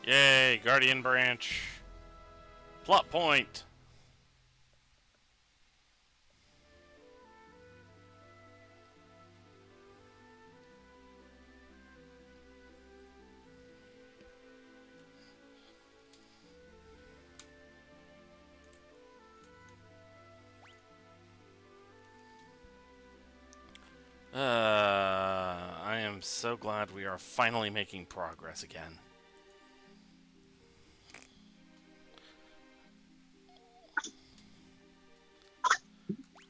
Yay, Guardian Branch. Plot point. I am so glad we are finally making progress again.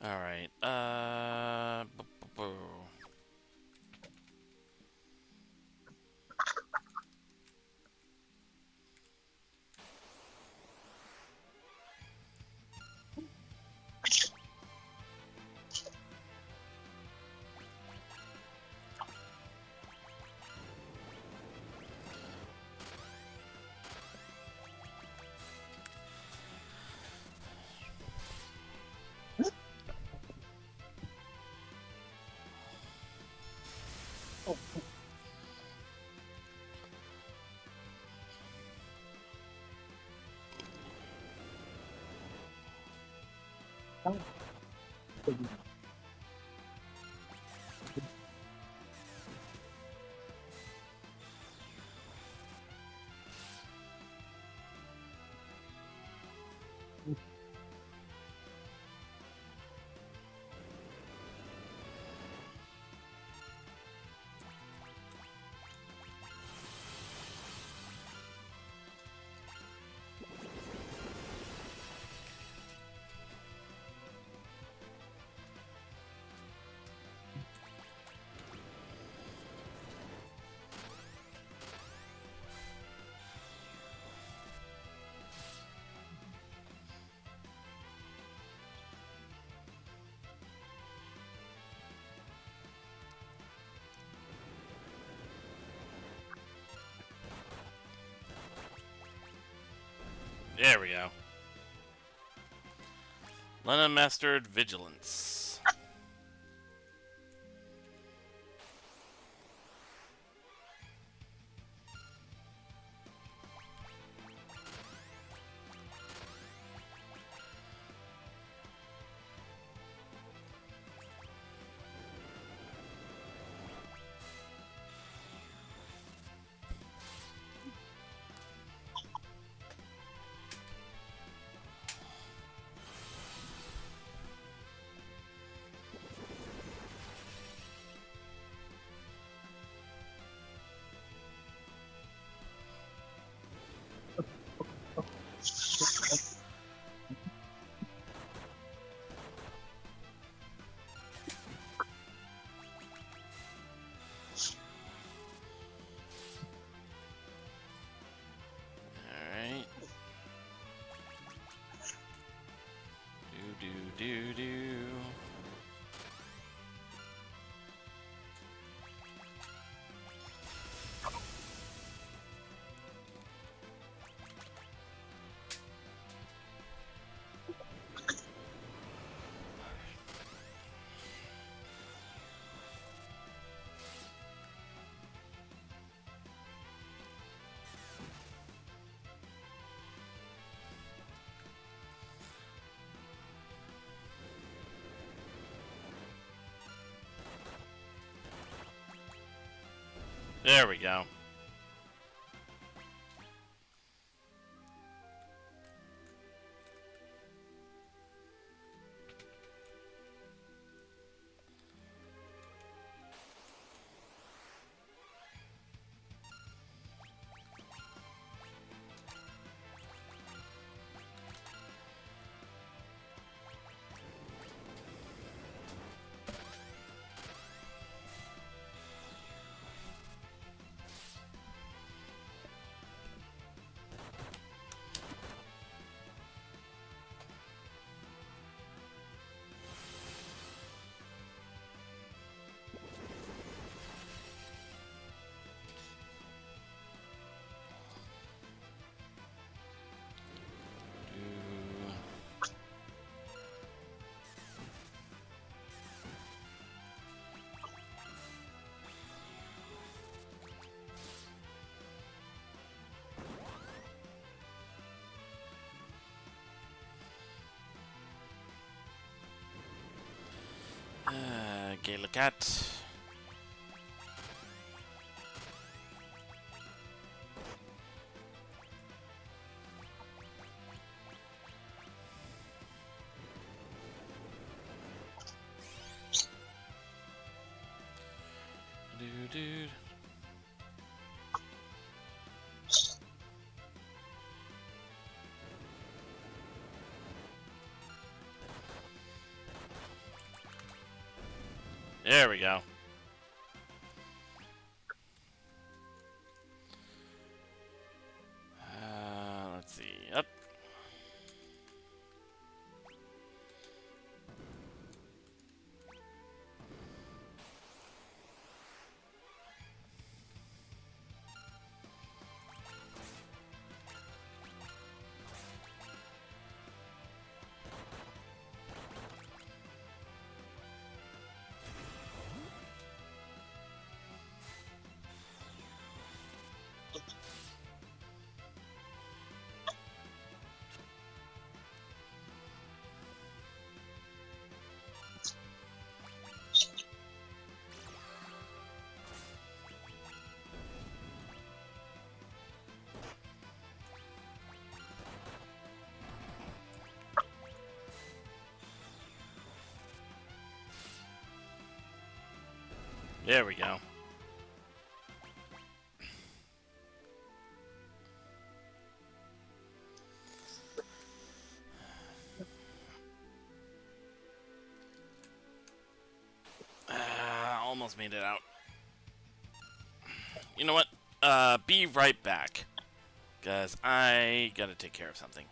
Alright, Oh, oh. there we go. Lena mastered Vigilance. There we go. Okay, look at. Dude. There we go. Let's see. Up. There we go. Almost made it out. You know what? Be right back. Because I gotta take care of something.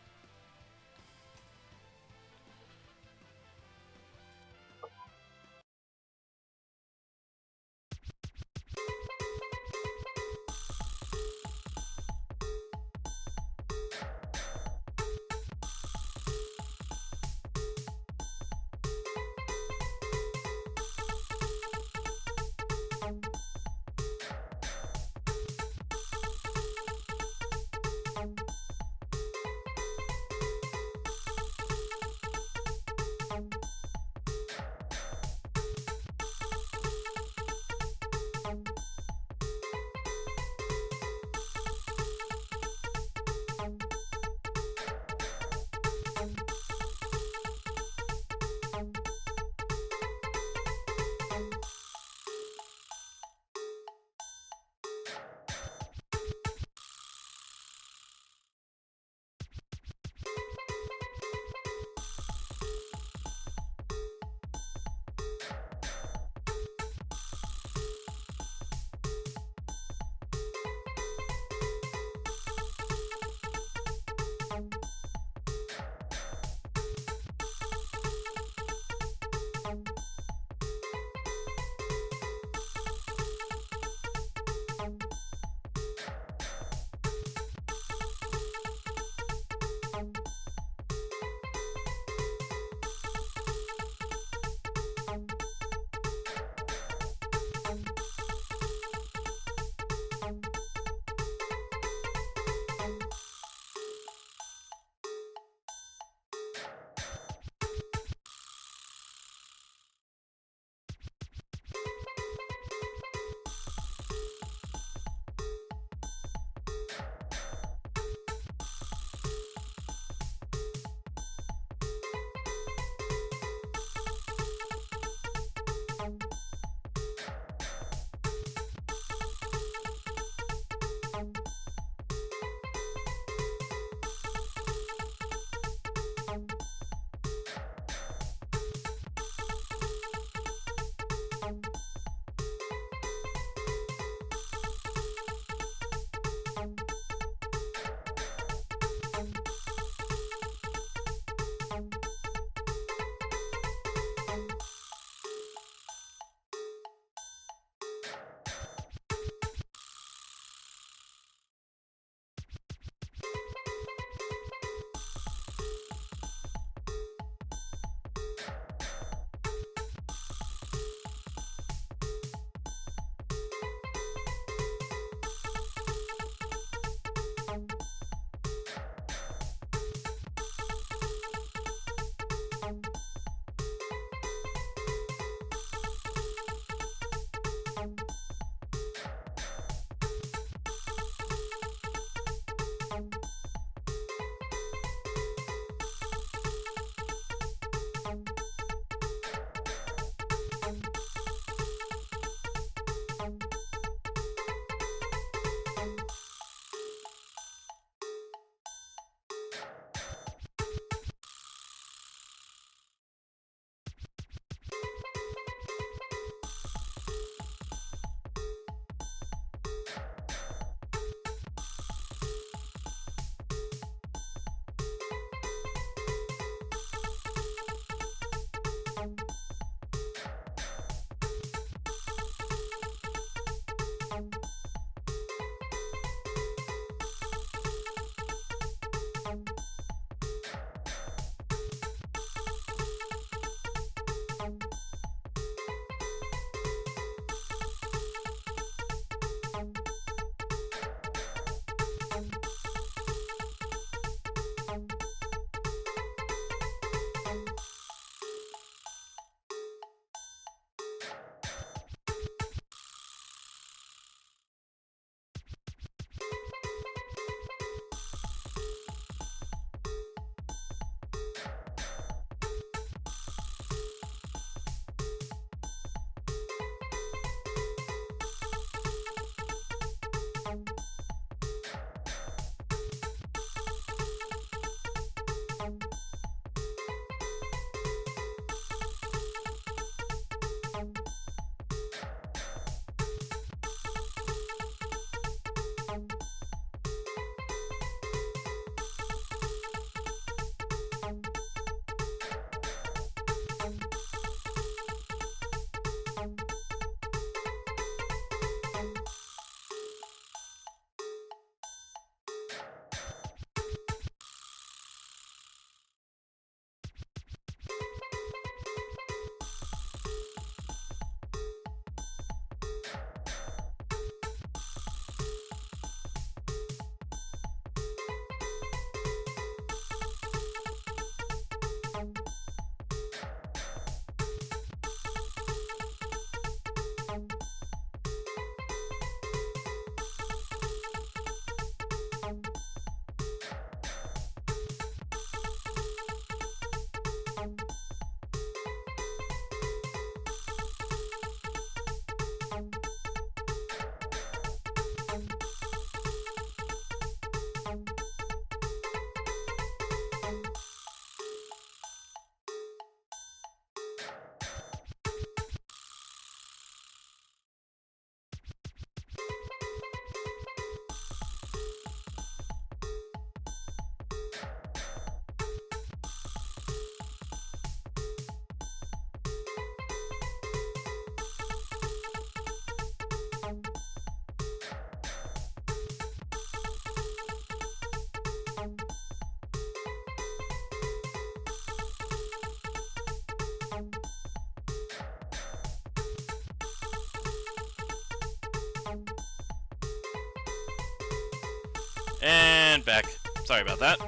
And back. Sorry about that.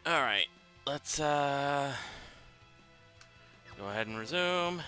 Alright, let's go ahead and resume.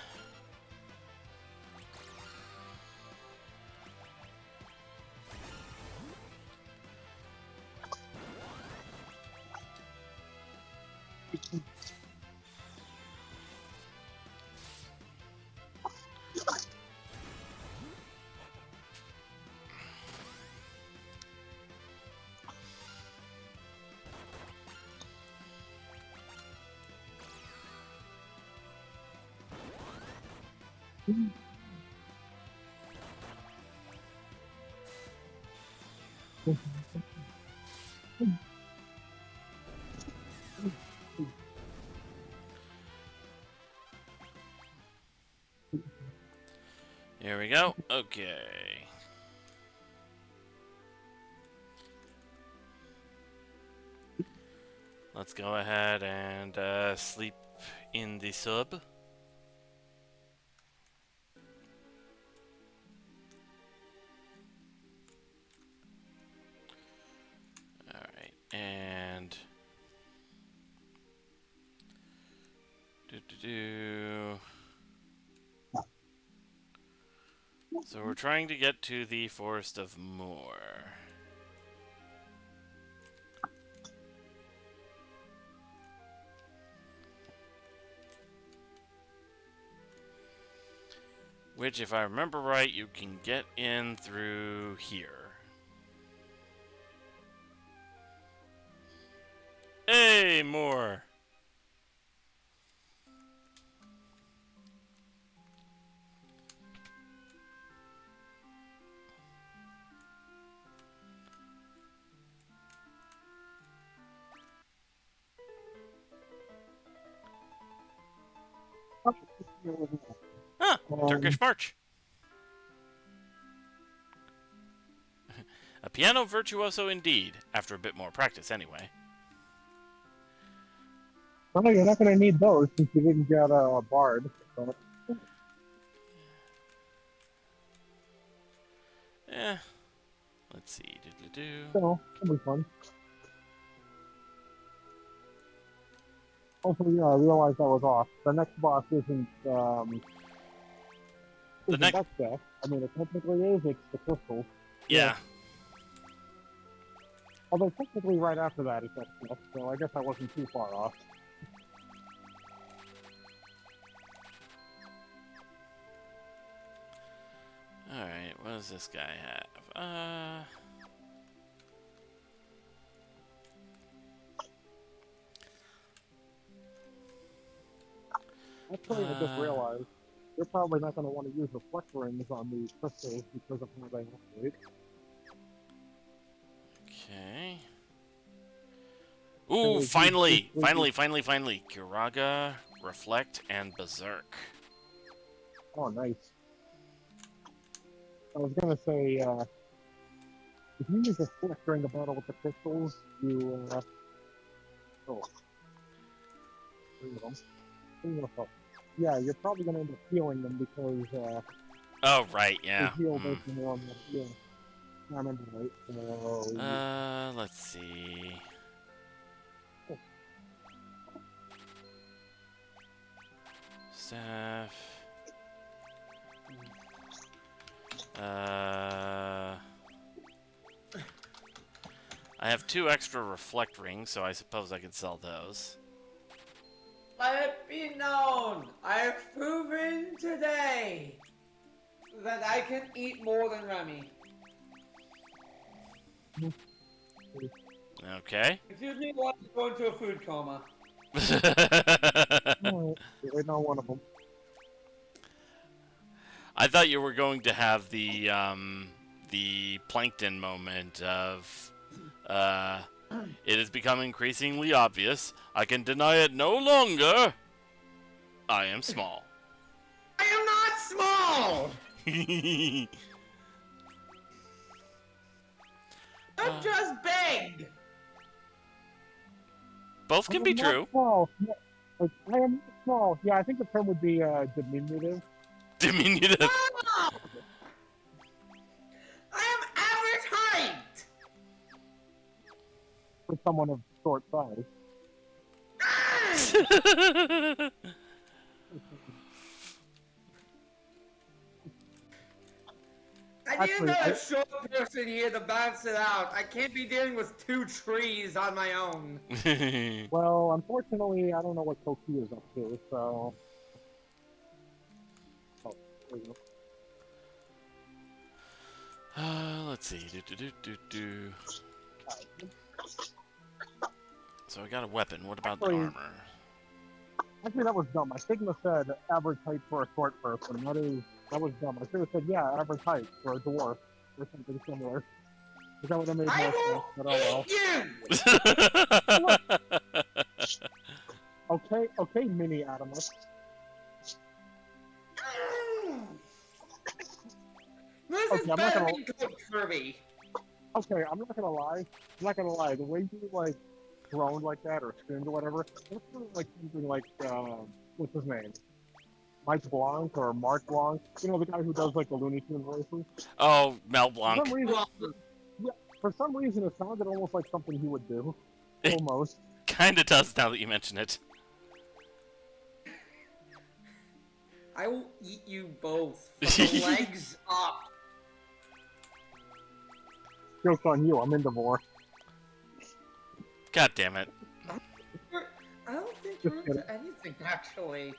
Here we go. Okay. Let's go ahead and sleep in the sub. Alright, and... So we're trying to get to the Forest of Moor. Which, if I remember right, you can get in through here. Hey, Moor! Huh, Turkish March. A piano virtuoso indeed, after a bit more practice anyway. Well, you're not going to need those since you didn't get a bard. So. Eh, let's see. So, it'll be fun. Also, yeah, I realized I was off. The next boss isn't that stuff. I mean, it technically is. It's the crystals. Yeah. Although technically right after that is that stuff, so I guess I wasn't too far off. Alright, what does this guy have? Actually, I just realized you're probably not going to want to use reflect rings on the crystals because of how they operate. Okay. Ooh, finally! Finally! Kiraga, Reflect, and Berserk. Oh, nice. I was going to say, if you use reflect during the battle with the crystals, you, oh. 3 of them. 3 of them. Yeah, you're probably going to end up healing them because, oh, right, yeah. they heal based on their own, yeah. I remember right. So, Let's see. Staff. I have 2 extra reflect rings, so I suppose I could sell those. Let it be known, I have proven today that I can eat more than Remy. Okay. Excuse me while I go into a food coma. You're not one of them. I thought you were going to have the plankton moment of, it has become increasingly obvious. I can deny it no longer. I am small. I am not small! I'm just big! Both can be true. Small. Yeah, like, I am not small. Yeah, I think the term would be diminutive. Diminutive. Oh! I am average height! For someone of short size. I need another short person here to balance it out. I can't be dealing with 2 trees on my own. Well, unfortunately, I don't know what Toki is up to, so... Oh, there you go. Let's see. So I got a weapon. What about the armor? Actually, that was dumb. My Sigma said average height for a short person. That was dumb. I should have said, yeah, average height for a dwarf or something similar. That would have made I more sense, will but oh eat you! well. Okay, mini Adamus. This Okay, is I'm not better gonna. than Code Kirby. Okay, I'm not gonna lie. I'm not gonna lie. The way you like groaned like that or screamed or whatever, that's sort of like something like what's his name? Mike Blanc or Mark Blanc. You know, the guy who does like the Looney Tunes voices. Oh, Mel For some Blanc. reason, Well, yeah, for some reason, it sounded almost like something he would do. It Almost. kinda does now that you mention it. I will eat you both from the legs up. Joke's on you. I'm into more. God damn it. I don't think Just you're kidding. into anything, actually.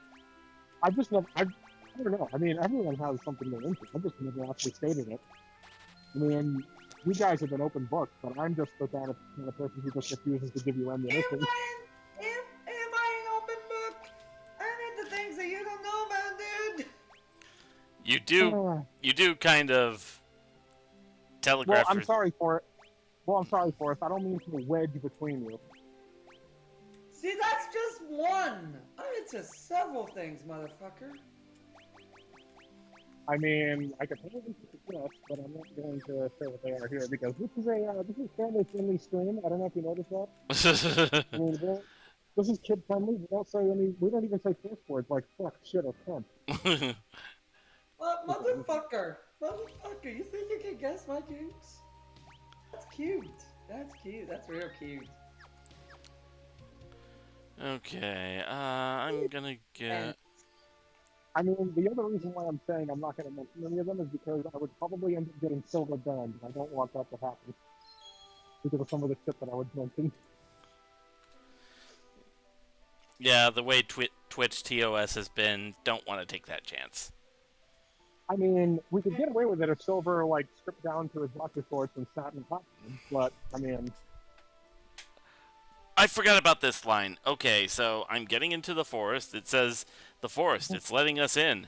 I just never. I don't know. I mean, everyone has something they're into. I just never actually stated it. I mean, you guys have been open books, but I'm just the kind of person who just refuses to give you ammunition. Am I an open book? I'm into things that you don't know about, dude. You do kind of Well, telegraph. I'm sorry for it. Well, I'm sorry for it. I don't mean to wedge between you. See, that's just one. I'm into several things, motherfucker. I mean, I could probably suggest, but I'm not going to say what they are here because this is family-friendly stream. I don't know if you noticed that. I mean, this is kid-friendly. We don't say any. We don't even say curse words like fuck, shit, or cunt. Motherfucker. You think you can guess my jokes? That's cute. That's cute. That's real cute. Okay, I'm gonna get. I mean, the other reason why I'm saying I'm not going to mention any of them is because I would probably end up getting silver banned, and I don't want that to happen because of some of the shit that I would mention. Yeah, the way Twitch TOS has been, don't want to take that chance. I mean, we could get away with it if Silver, like, stripped down to his boxer shorts and sat in costume, but, I mean... I forgot about this line. Okay, so I'm getting into the forest. It says, the forest, it's letting us in.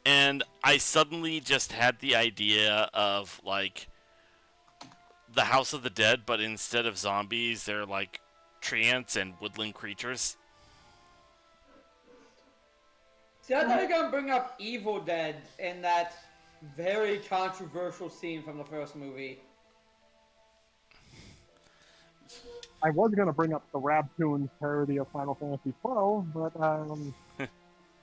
And I suddenly just had the idea of, like, the House of the Dead, but instead of zombies, they're, like, treants and woodland creatures. See, I thought you were gonna bring up Evil Dead in that very controversial scene from the first movie. I was going to bring up the Rabtoons parody of Final Fantasy XII, but,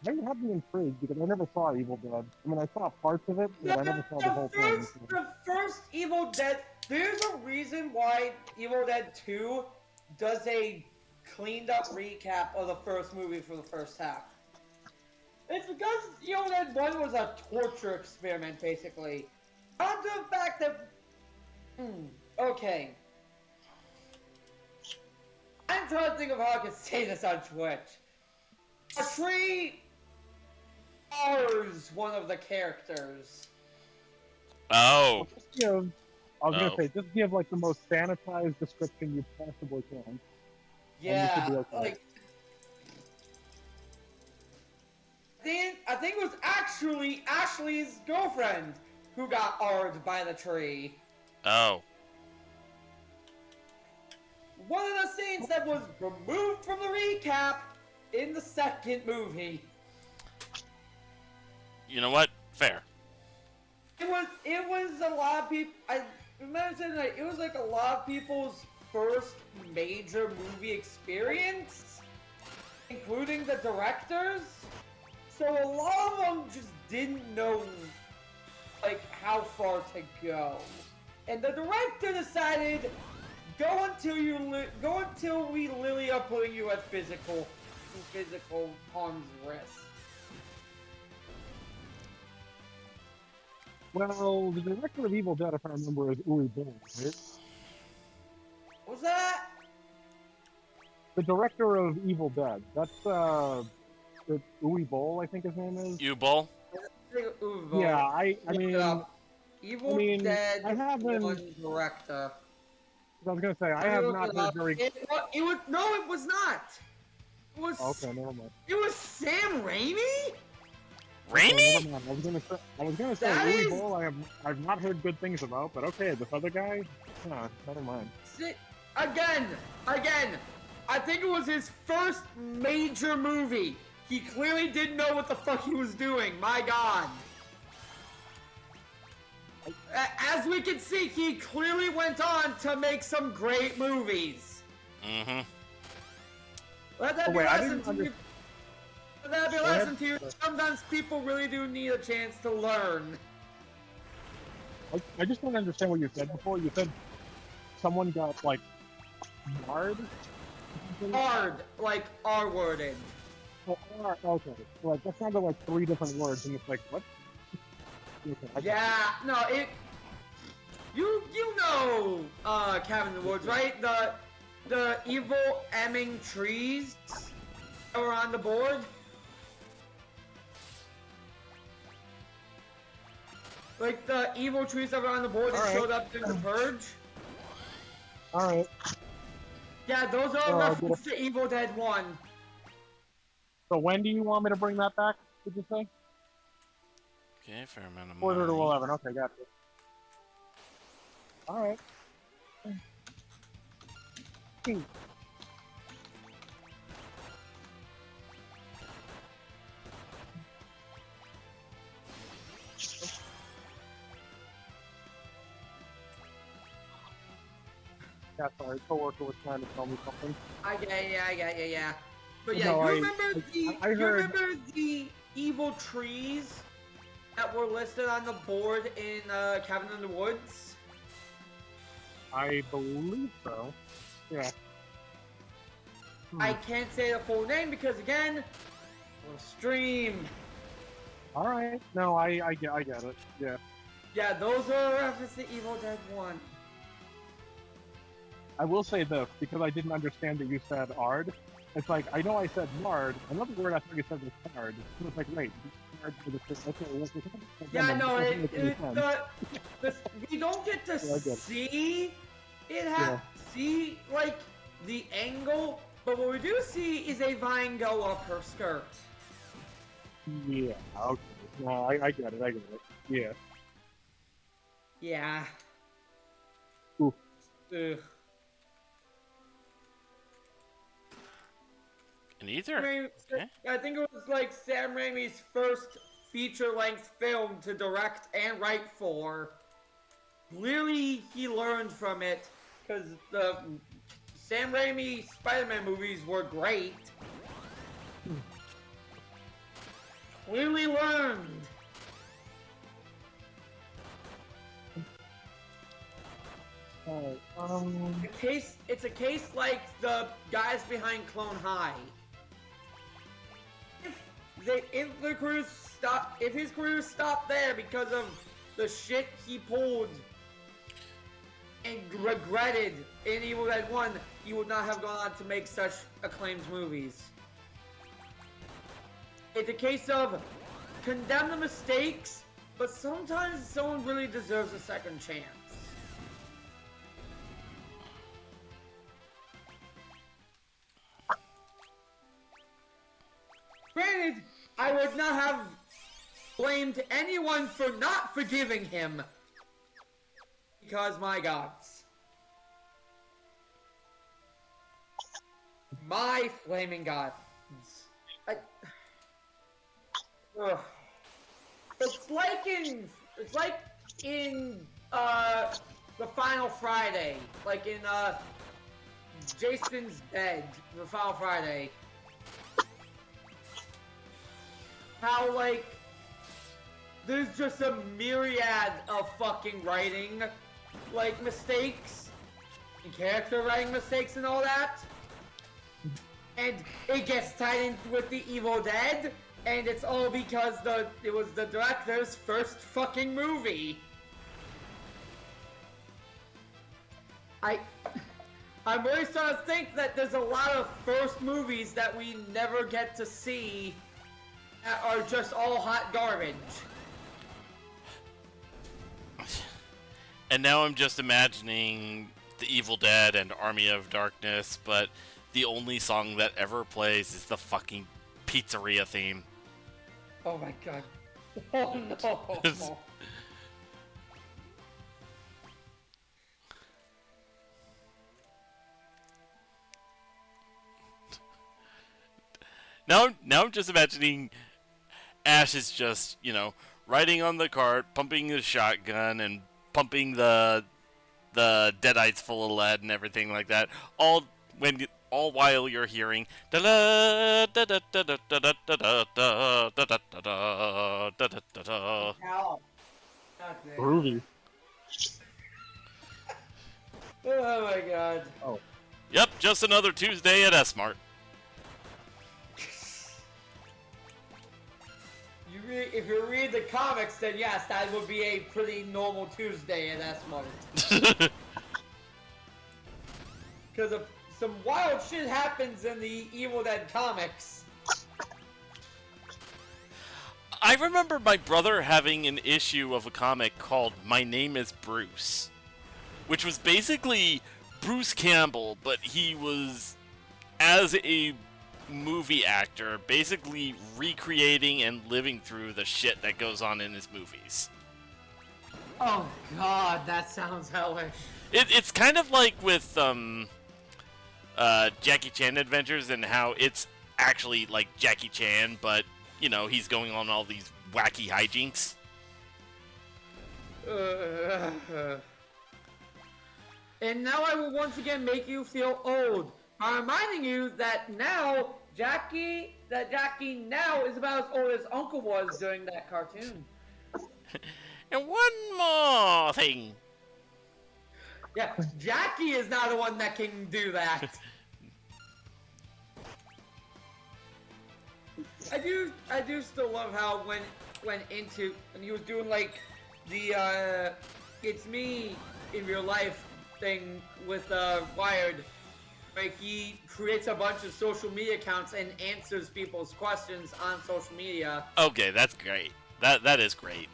they had me intrigued because I never saw Evil Dead. I mean, I saw parts of it, but I never saw the whole thing. So. The first Evil Dead, there's a reason why Evil Dead 2 does a cleaned up recap of the first movie for the first half. It's because Evil Dead 1 was a torture experiment, basically. On to the fact that... okay. I'm trying to think of how I can say this on Twitch. A tree owns one of the characters. Oh. I was gonna say, just give like the most sanitized description you possibly can. Yeah, okay. like... I think it was actually Ashley's girlfriend who got arred by the tree. Oh. One of the scenes that was removed from the recap in the second movie. You know what? Fair. It was a lot of people. I remember saying that it was like a lot of people's first major movie experience, including the directors. So a lot of them just didn't know like how far to go, and the director decided go until we literally are putting you at physical harm's risk. Well, the director of Evil Dead, if I remember, is Uwe Boll, right? What's that? The director of Evil Dead. That's it's Uwe Boll, I think his name is. U-Bowl? Yeah, I mean, Evil Dead I haven't. one director. I was gonna say I have not heard very. It was no, it was not. Okay, never mind. It was Sam Raimi? Okay, Raimi? never mind. I was gonna say That Uwe is- Boll. I've not heard good things about, but okay, this other guy. Huh, never mind. Again, I think it was his first major movie. He clearly didn't know what the fuck he was doing. My God. As we can see, he clearly went on to make some great movies. Mm-hmm. Let that Oh, be wait, a I lesson didn't to under- you. Let that be a Go ahead. lesson to you. Sometimes people really do need a chance to learn. I just don't understand what you said before. You said someone got like marred. Hard, like R-worded. Oh, okay. Like that sounded like 3 different words, and it's like what? Okay, Yeah, no, it. You know, Cabin in the Woods, right? The evil emming trees that were on the board. Like the evil trees that were on the board that Alright. showed up in the purge. All right. Yeah, those are Oh, a reference to Evil Dead 1. So when do you want me to bring that back? Did you say? Okay, fair amount of Quarter to money. 11. Okay, gotcha. All right. Yeah, sorry. Coworker was trying to tell me something. I get you, yeah. But yeah, No, you remember I you heard- remember the evil trees that were listed on the board in Cabin in the Woods? I believe so. Yeah. I can't say the full name because again, we'll stream. All right. No, I get it. Yeah. Yeah, those are references to Evil Dead 1. I will say this because I didn't understand that you said "ard." It's like I know I said "marred." Another word I thought you said was "card." So it's like, wait, "marred" for the okay, what's the Yeah, no, doesn't make any sense. we don't get to Yeah, I get it. see it Yeah. see like the angle, but what we do see is a vine go up her skirt. Yeah. Okay. No, I get it. I get it. Yeah. Yeah. Ooh. Ugh. And either. Okay. I think it was like Sam Raimi's first feature-length film to direct and write for. Clearly, he learned from it because the Sam Raimi Spider-Man movies were great. Clearly learned. Alright. It's a case like the guys behind Clone High. If his career stopped there because of the shit he pulled and regretted in Evil Dead 1, he would not have gone on to make such acclaimed movies. It's a case of condemn the mistakes, but sometimes someone really deserves a second chance. Granted, I would not have blamed anyone for not forgiving him. Because, my gods. My flaming gods. Ugh. It's like in the Final Friday. Like in, Jason's Bed, the Final Friday. How, like, there's just a myriad of fucking writing, like, mistakes, and character writing mistakes and all that. And it gets tied in with the Evil Dead, and it's all because it was the director's first fucking movie. I'm really starting to think that there's a lot of first movies that we never get to see that are just all hot garbage. And now I'm just imagining the Evil Dead and Army of Darkness, but the only song that ever plays is the fucking pizzeria theme. Oh my god. Oh no. Now I'm just imagining Ash is just, riding on the cart, pumping his shotgun, and pumping the deadites full of lead and everything like that. All while you're hearing da da da da da da da da da da da da da da da da. Ow. God damn. Groovy. Oh my god. Oh, Yep, just another Tuesday at S-Mart. If you read the comics, then yes, that would be a pretty normal Tuesday at S-Mart. Because some wild shit happens in the Evil Dead comics. I remember my brother having an issue of a comic called My Name is Bruce, which was basically Bruce Campbell, but he was, as a movie actor, basically recreating and living through the shit that goes on in his movies. Oh god, that sounds hellish. It's kind of like with Jackie Chan Adventures, and how it's actually like Jackie Chan, but he's going on all these wacky hijinks. And now I will once again make you feel old by reminding you that Jackie now is about as old as Uncle was during that cartoon. And one more thing. Yeah, Jackie is not the one that can do that. I do still love how when he was doing like the it's me in real life thing with Wired. Like, he creates a bunch of social media accounts and answers people's questions on social media. Okay, that's great. That is great.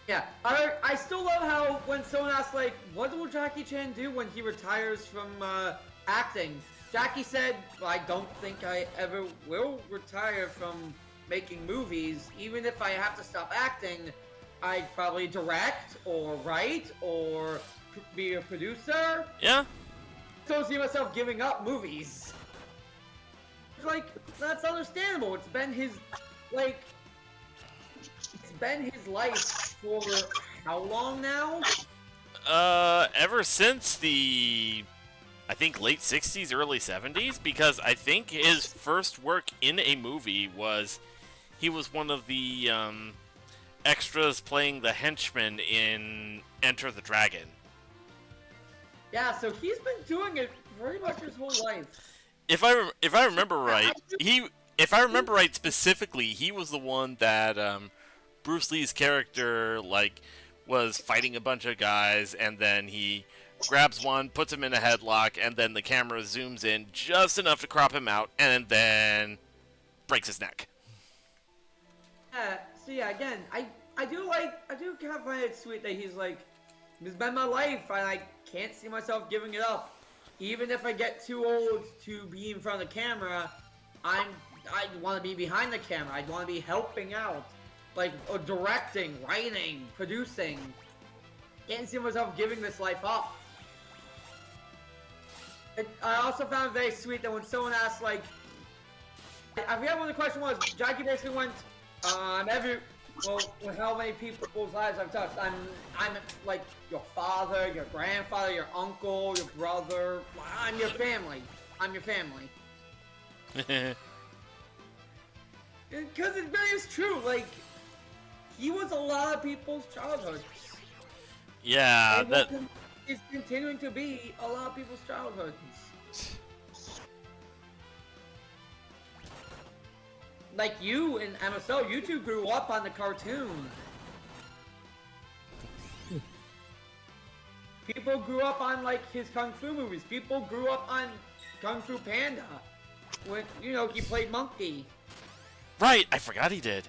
Yeah, I still love how when someone asks, like, what will Jackie Chan do when he retires from acting? Jackie said, well, I don't think I ever will retire from making movies. Even if I have to stop acting, I'd probably direct or write or be a producer. Yeah. Don't see myself giving up movies. Like, that's understandable. It's been his life for how long now? Ever since the, I think, late 60s, early 70s, because I think his first work in a movie was, he was one of the extras playing the henchman in Enter the Dragon. Yeah, so he's been doing it pretty much his whole life. If I remember right, if I remember right specifically, he was the one that Bruce Lee's character was fighting a bunch of guys, and then he grabs one, puts him in a headlock, and then the camera zooms in just enough to crop him out, and then breaks his neck. So yeah, again, I do kind of find it sweet that he's like, it's been my life, and I can't see myself giving it up. Even if I get too old to be in front of the camera, I want to be behind the camera. I want to be helping out, like directing, writing, producing. Can't see myself giving this life up. I also found it very sweet that when someone asked, like, I forget what the question was. Jackie basically went, with how many people's lives I've touched. I'm like your father, your grandfather, your uncle, your brother. I'm your family. I'm your family. Because it really is true. Like, he was a lot of people's childhoods. Yeah, and that is continuing to be a lot of people's childhoods. Like you and MSO, you two grew up on the cartoon. People grew up on like his kung fu movies. People grew up on Kung Fu Panda when he played Monkey. right. I forgot he did.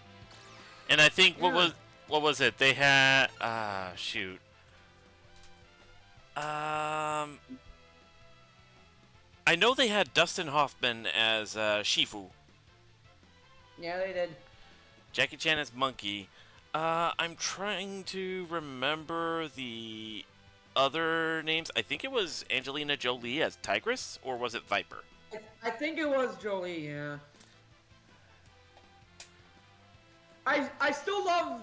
And I think what was it? They had shoot. I know they had Dustin Hoffman as Shifu, Yeah, they did. Jackie Chan as Monkey. I'm trying to remember the other names. I think it was Angelina Jolie as Tigress, or was it Viper? I think it was Jolie, yeah. I still love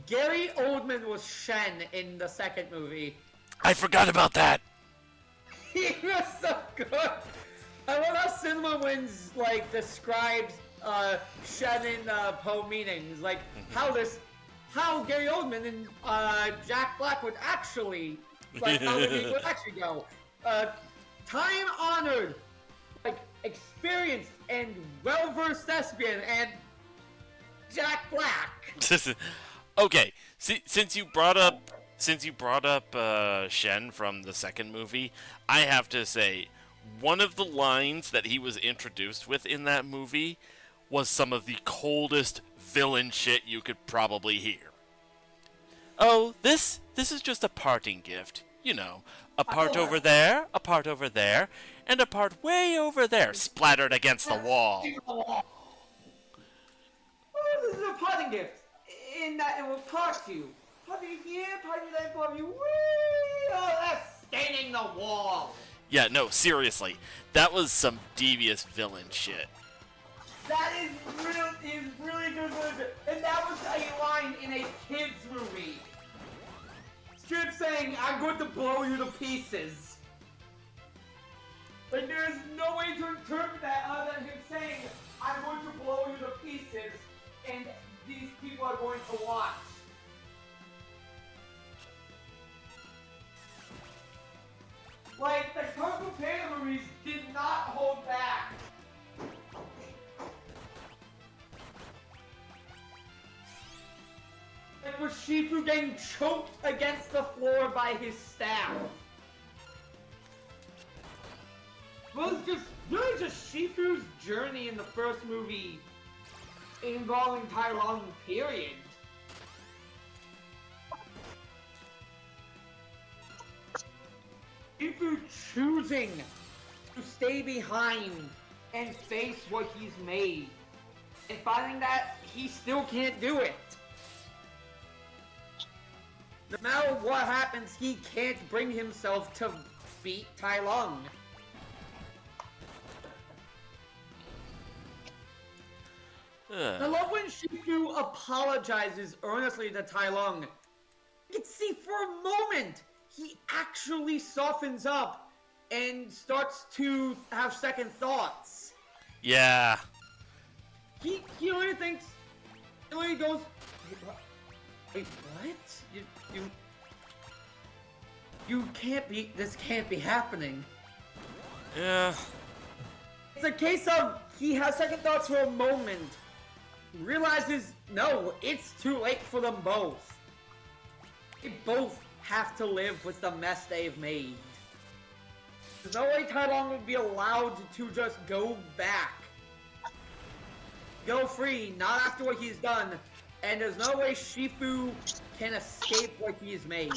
Gary Oldman was Shen in the second movie. I forgot about that. He was so good. I love how Cinema Wins like describes Shen in Poe meetings, like how Gary Oldman and Jack Black would actually how the meeting would actually go. Time honored, like experienced and well versed thespian and Jack Black. Okay, since you brought up Shen from the second movie, I have to say one of the lines that he was introduced with in that movie was some of the coldest villain shit you could probably hear. Oh, this is just a parting gift, you know, a part over there, a part over there, and a part way over there, splattered against the wall. Oh, this is a parting gift. In that it will part you. Part you here, part you there, part you. Whee! Oh, that's staining the wall. Yeah, no, seriously, that was some devious villain shit. That is really good. And that was a line in a kid's movie. Kid saying, "I'm going to blow you to pieces." Like, there is no way to interpret that other than him saying, "I'm going to blow you to pieces," and these people are going to watch. Like, the Kung Fu Panda movies did not hold back. It was Shifu getting choked against the floor by his staff. Well, it's just really just Shifu's journey in the first movie involving Tai Lung, period. Shifu choosing to stay behind and face what he's made, and finding that he still can't do it. No matter what happens, he can't bring himself to beat Tai Lung. I love when Shifu apologizes earnestly to Tai Lung. You can see for a moment he actually softens up and starts to have second thoughts. Yeah. He only thinks, he only goes, wait, what? You can't be, this can't be happening. Yeah. It's a case of he has second thoughts for a moment, realizes, no, it's too late for them both. They both have to live with the mess they've made. There's no way Tai Lung would be allowed to just go back. Go free, not after what he's done, and there's no way Shifu can escape what he's made.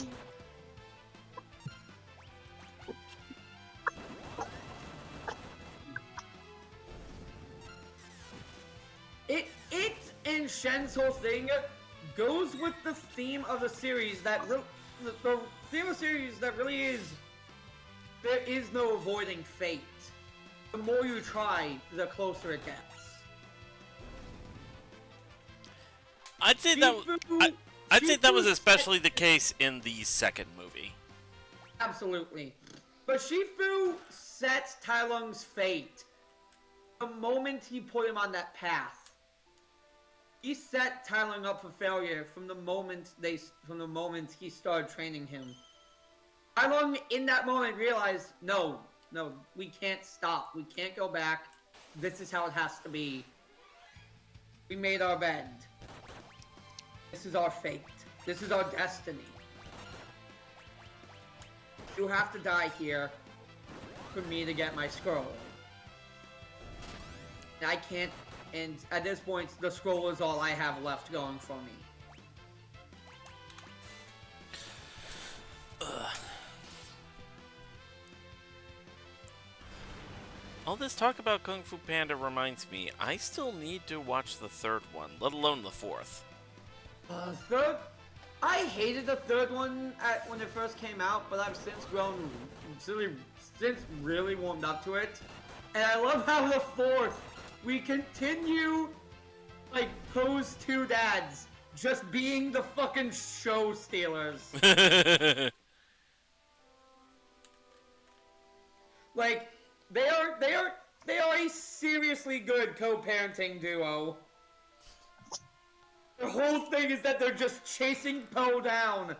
It and Shen's whole thing goes with the theme of the series the theme of the series that really is, there is no avoiding fate. The more you try, the closer it gets. I'd say that was especially the case in the second movie. Absolutely. But Shifu sets Tai Lung's fate the moment he put him on that path. He set Tai Lung up for failure from the moment he started training him. Tai Lung in that moment realized, no, we can't stop. We can't go back. This is how it has to be. We made our bed. This is our fate. This is our destiny. You have to die here for me to get my scroll. I can't, and at this point, the scroll is all I have left going for me. All this talk about Kung Fu Panda reminds me, I still need to watch the third one, let alone the fourth. Third, I hated the third one when it first came out, but I've since grown, since really warmed up to it. And I love how the fourth, we continue, like, Poe's two dads just being the fucking show stealers. Like, they are a seriously good co-parenting duo. The whole thing is that they're just chasing Poe down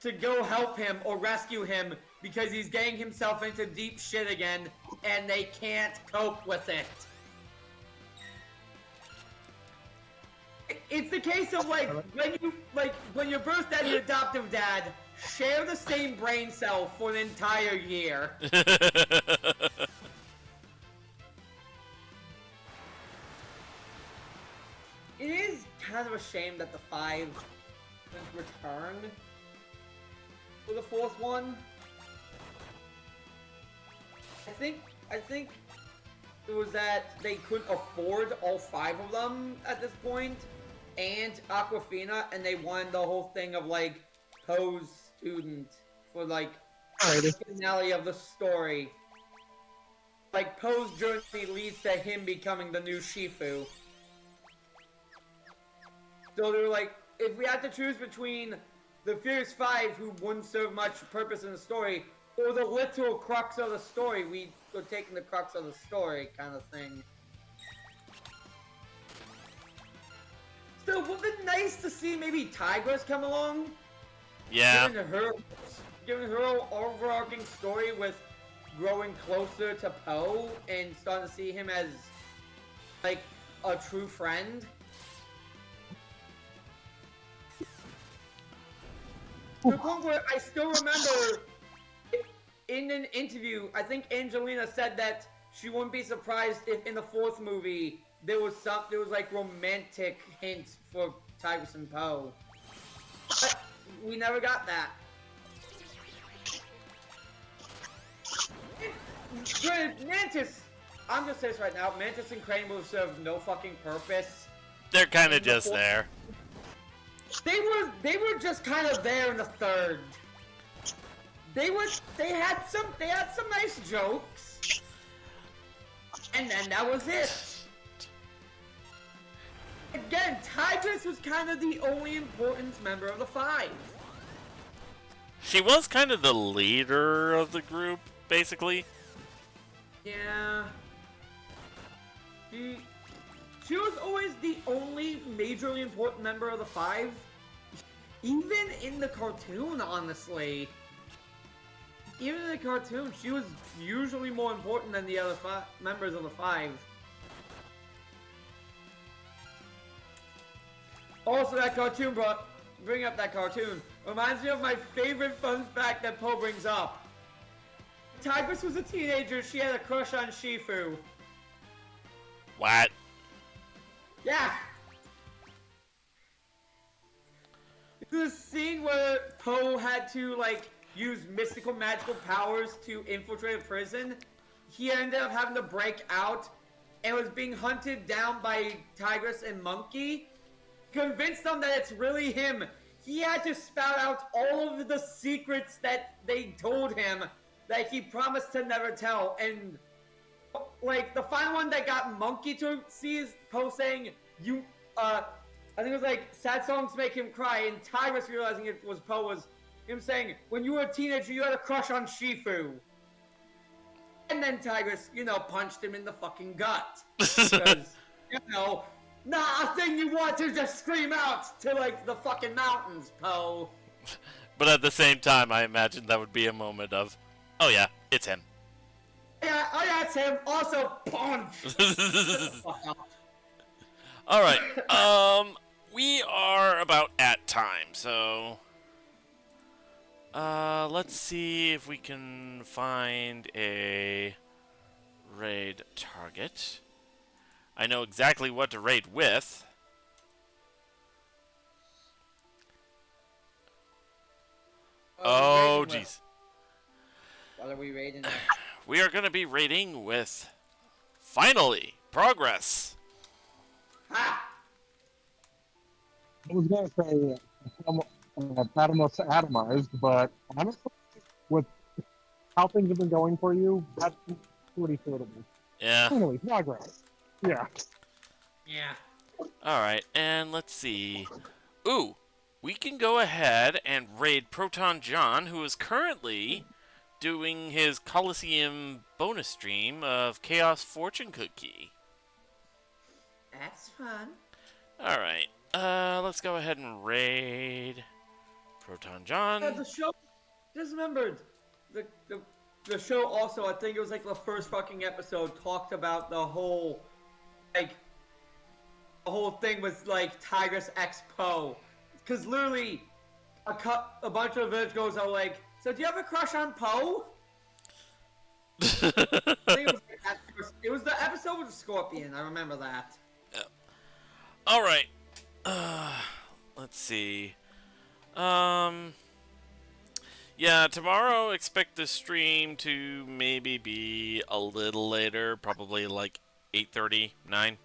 to go help him or rescue him because he's getting himself into deep shit again, and they can't cope with it. It's the case of when your birth dad and your adoptive dad share the same brain cell for an entire year. It is kind of a shame that the five didn't return for the fourth one. I think it was that they couldn't afford all five of them at this point, and Aquafina, and they wanted the whole thing of like Poe's student for like the finale of the story. Like Poe's journey leads to him becoming the new Shifu. So they were like, if we had to choose between the Fierce Five, who wouldn't serve much purpose in the story, or the literal crux of the story, we were taking the crux of the story kind of thing. Still, would it be nice to see maybe Tigress come along? Yeah. Giving her overarching story with growing closer to Poe and starting to see him as, like, a true friend. To the point where I still remember in an interview, I think Angelina said that she wouldn't be surprised if in the fourth movie there was like romantic hints for Tigress and Poe. But we never got that. Granted, Mantis, I'm gonna say this right now, Mantis and Crane will serve no fucking purpose. They're kind of just there. They were just kind of there in the third. They had some nice jokes, and then that was it. Again, Tigress was kind of the only important member of the five. She was kind of the leader of the group, basically. Yeah. She was always the only majorly important member of the five. Even in the cartoon, honestly. Even in the cartoon, she was usually more important than the other members of the five. Also, that cartoon bring up that cartoon reminds me of my favorite fun fact that Poe brings up. Tigress was a teenager, she had a crush on Shifu. What? Yeah! This scene where Poe had to, like, use mystical magical powers to infiltrate a prison. He ended up having to break out and was being hunted down by Tigress and Monkey. Convinced them that it's really him. He had to spout out all of the secrets that they told him that he promised to never tell. And, like, the final one that got Monkey to see is Poe saying, I think it was like, sad songs make him cry, and Tigress realizing it was Poe was him saying, when you were a teenager, you had a crush on Shifu. And then Tigress, punched him in the fucking gut. Because, not a thing you want to just scream out to, like, the fucking mountains, Poe. But at the same time, I imagine that would be a moment of, oh yeah, it's him. Yeah, oh yeah, it's him. Also, punch. Alright, we are about at time, so... let's see if we can find a raid target. I know exactly what to raid with. Oh, jeez. What are we raiding? we are going to be rating with finally progress. Ha! I was gonna say Atomos atomized, but honestly, with how things have been going for you, that's pretty suitable. Yeah. Finally, progress. Yeah. Yeah. All right, and let's see. Ooh, we can go ahead and raid Proton John, who is currently doing his Coliseum bonus stream of Chaos Fortune Cookie. That's fun. All right, let's go ahead and raid Proton John. The show. Just remembered. The show also, I think it was like the first fucking episode, talked about the whole, like, the whole thing was like Tigress X Poe. Because literally, a bunch of village goes are like, so do you have a crush on Poe? I think it was, it was the episode with the scorpion, I remember that. All right, let's see. Yeah, tomorrow expect the stream to maybe be a little later, probably like 8:30, 9.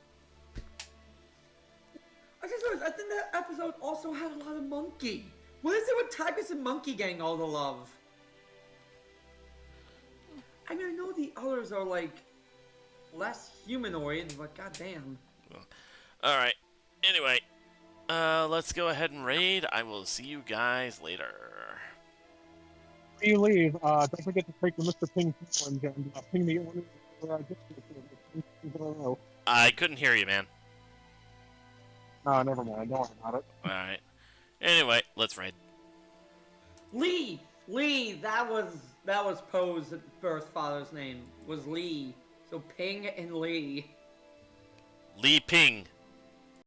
I just realized, I think that episode also had a lot of monkey. What is it with Tigress and Monkey getting all the love? I mean, I know the others are like less humanoid, but goddamn. All right. Anyway, let's go ahead and raid. I will see you guys later. Before you leave, don't forget to take the Mr. Ping challenge and ping the owner for I couldn't hear you, man. No, never mind. Don't worry about it. All right. Anyway, let's raid. Lee, that was Poe's birth father's name was Lee. So Ping and Lee. Li Ping.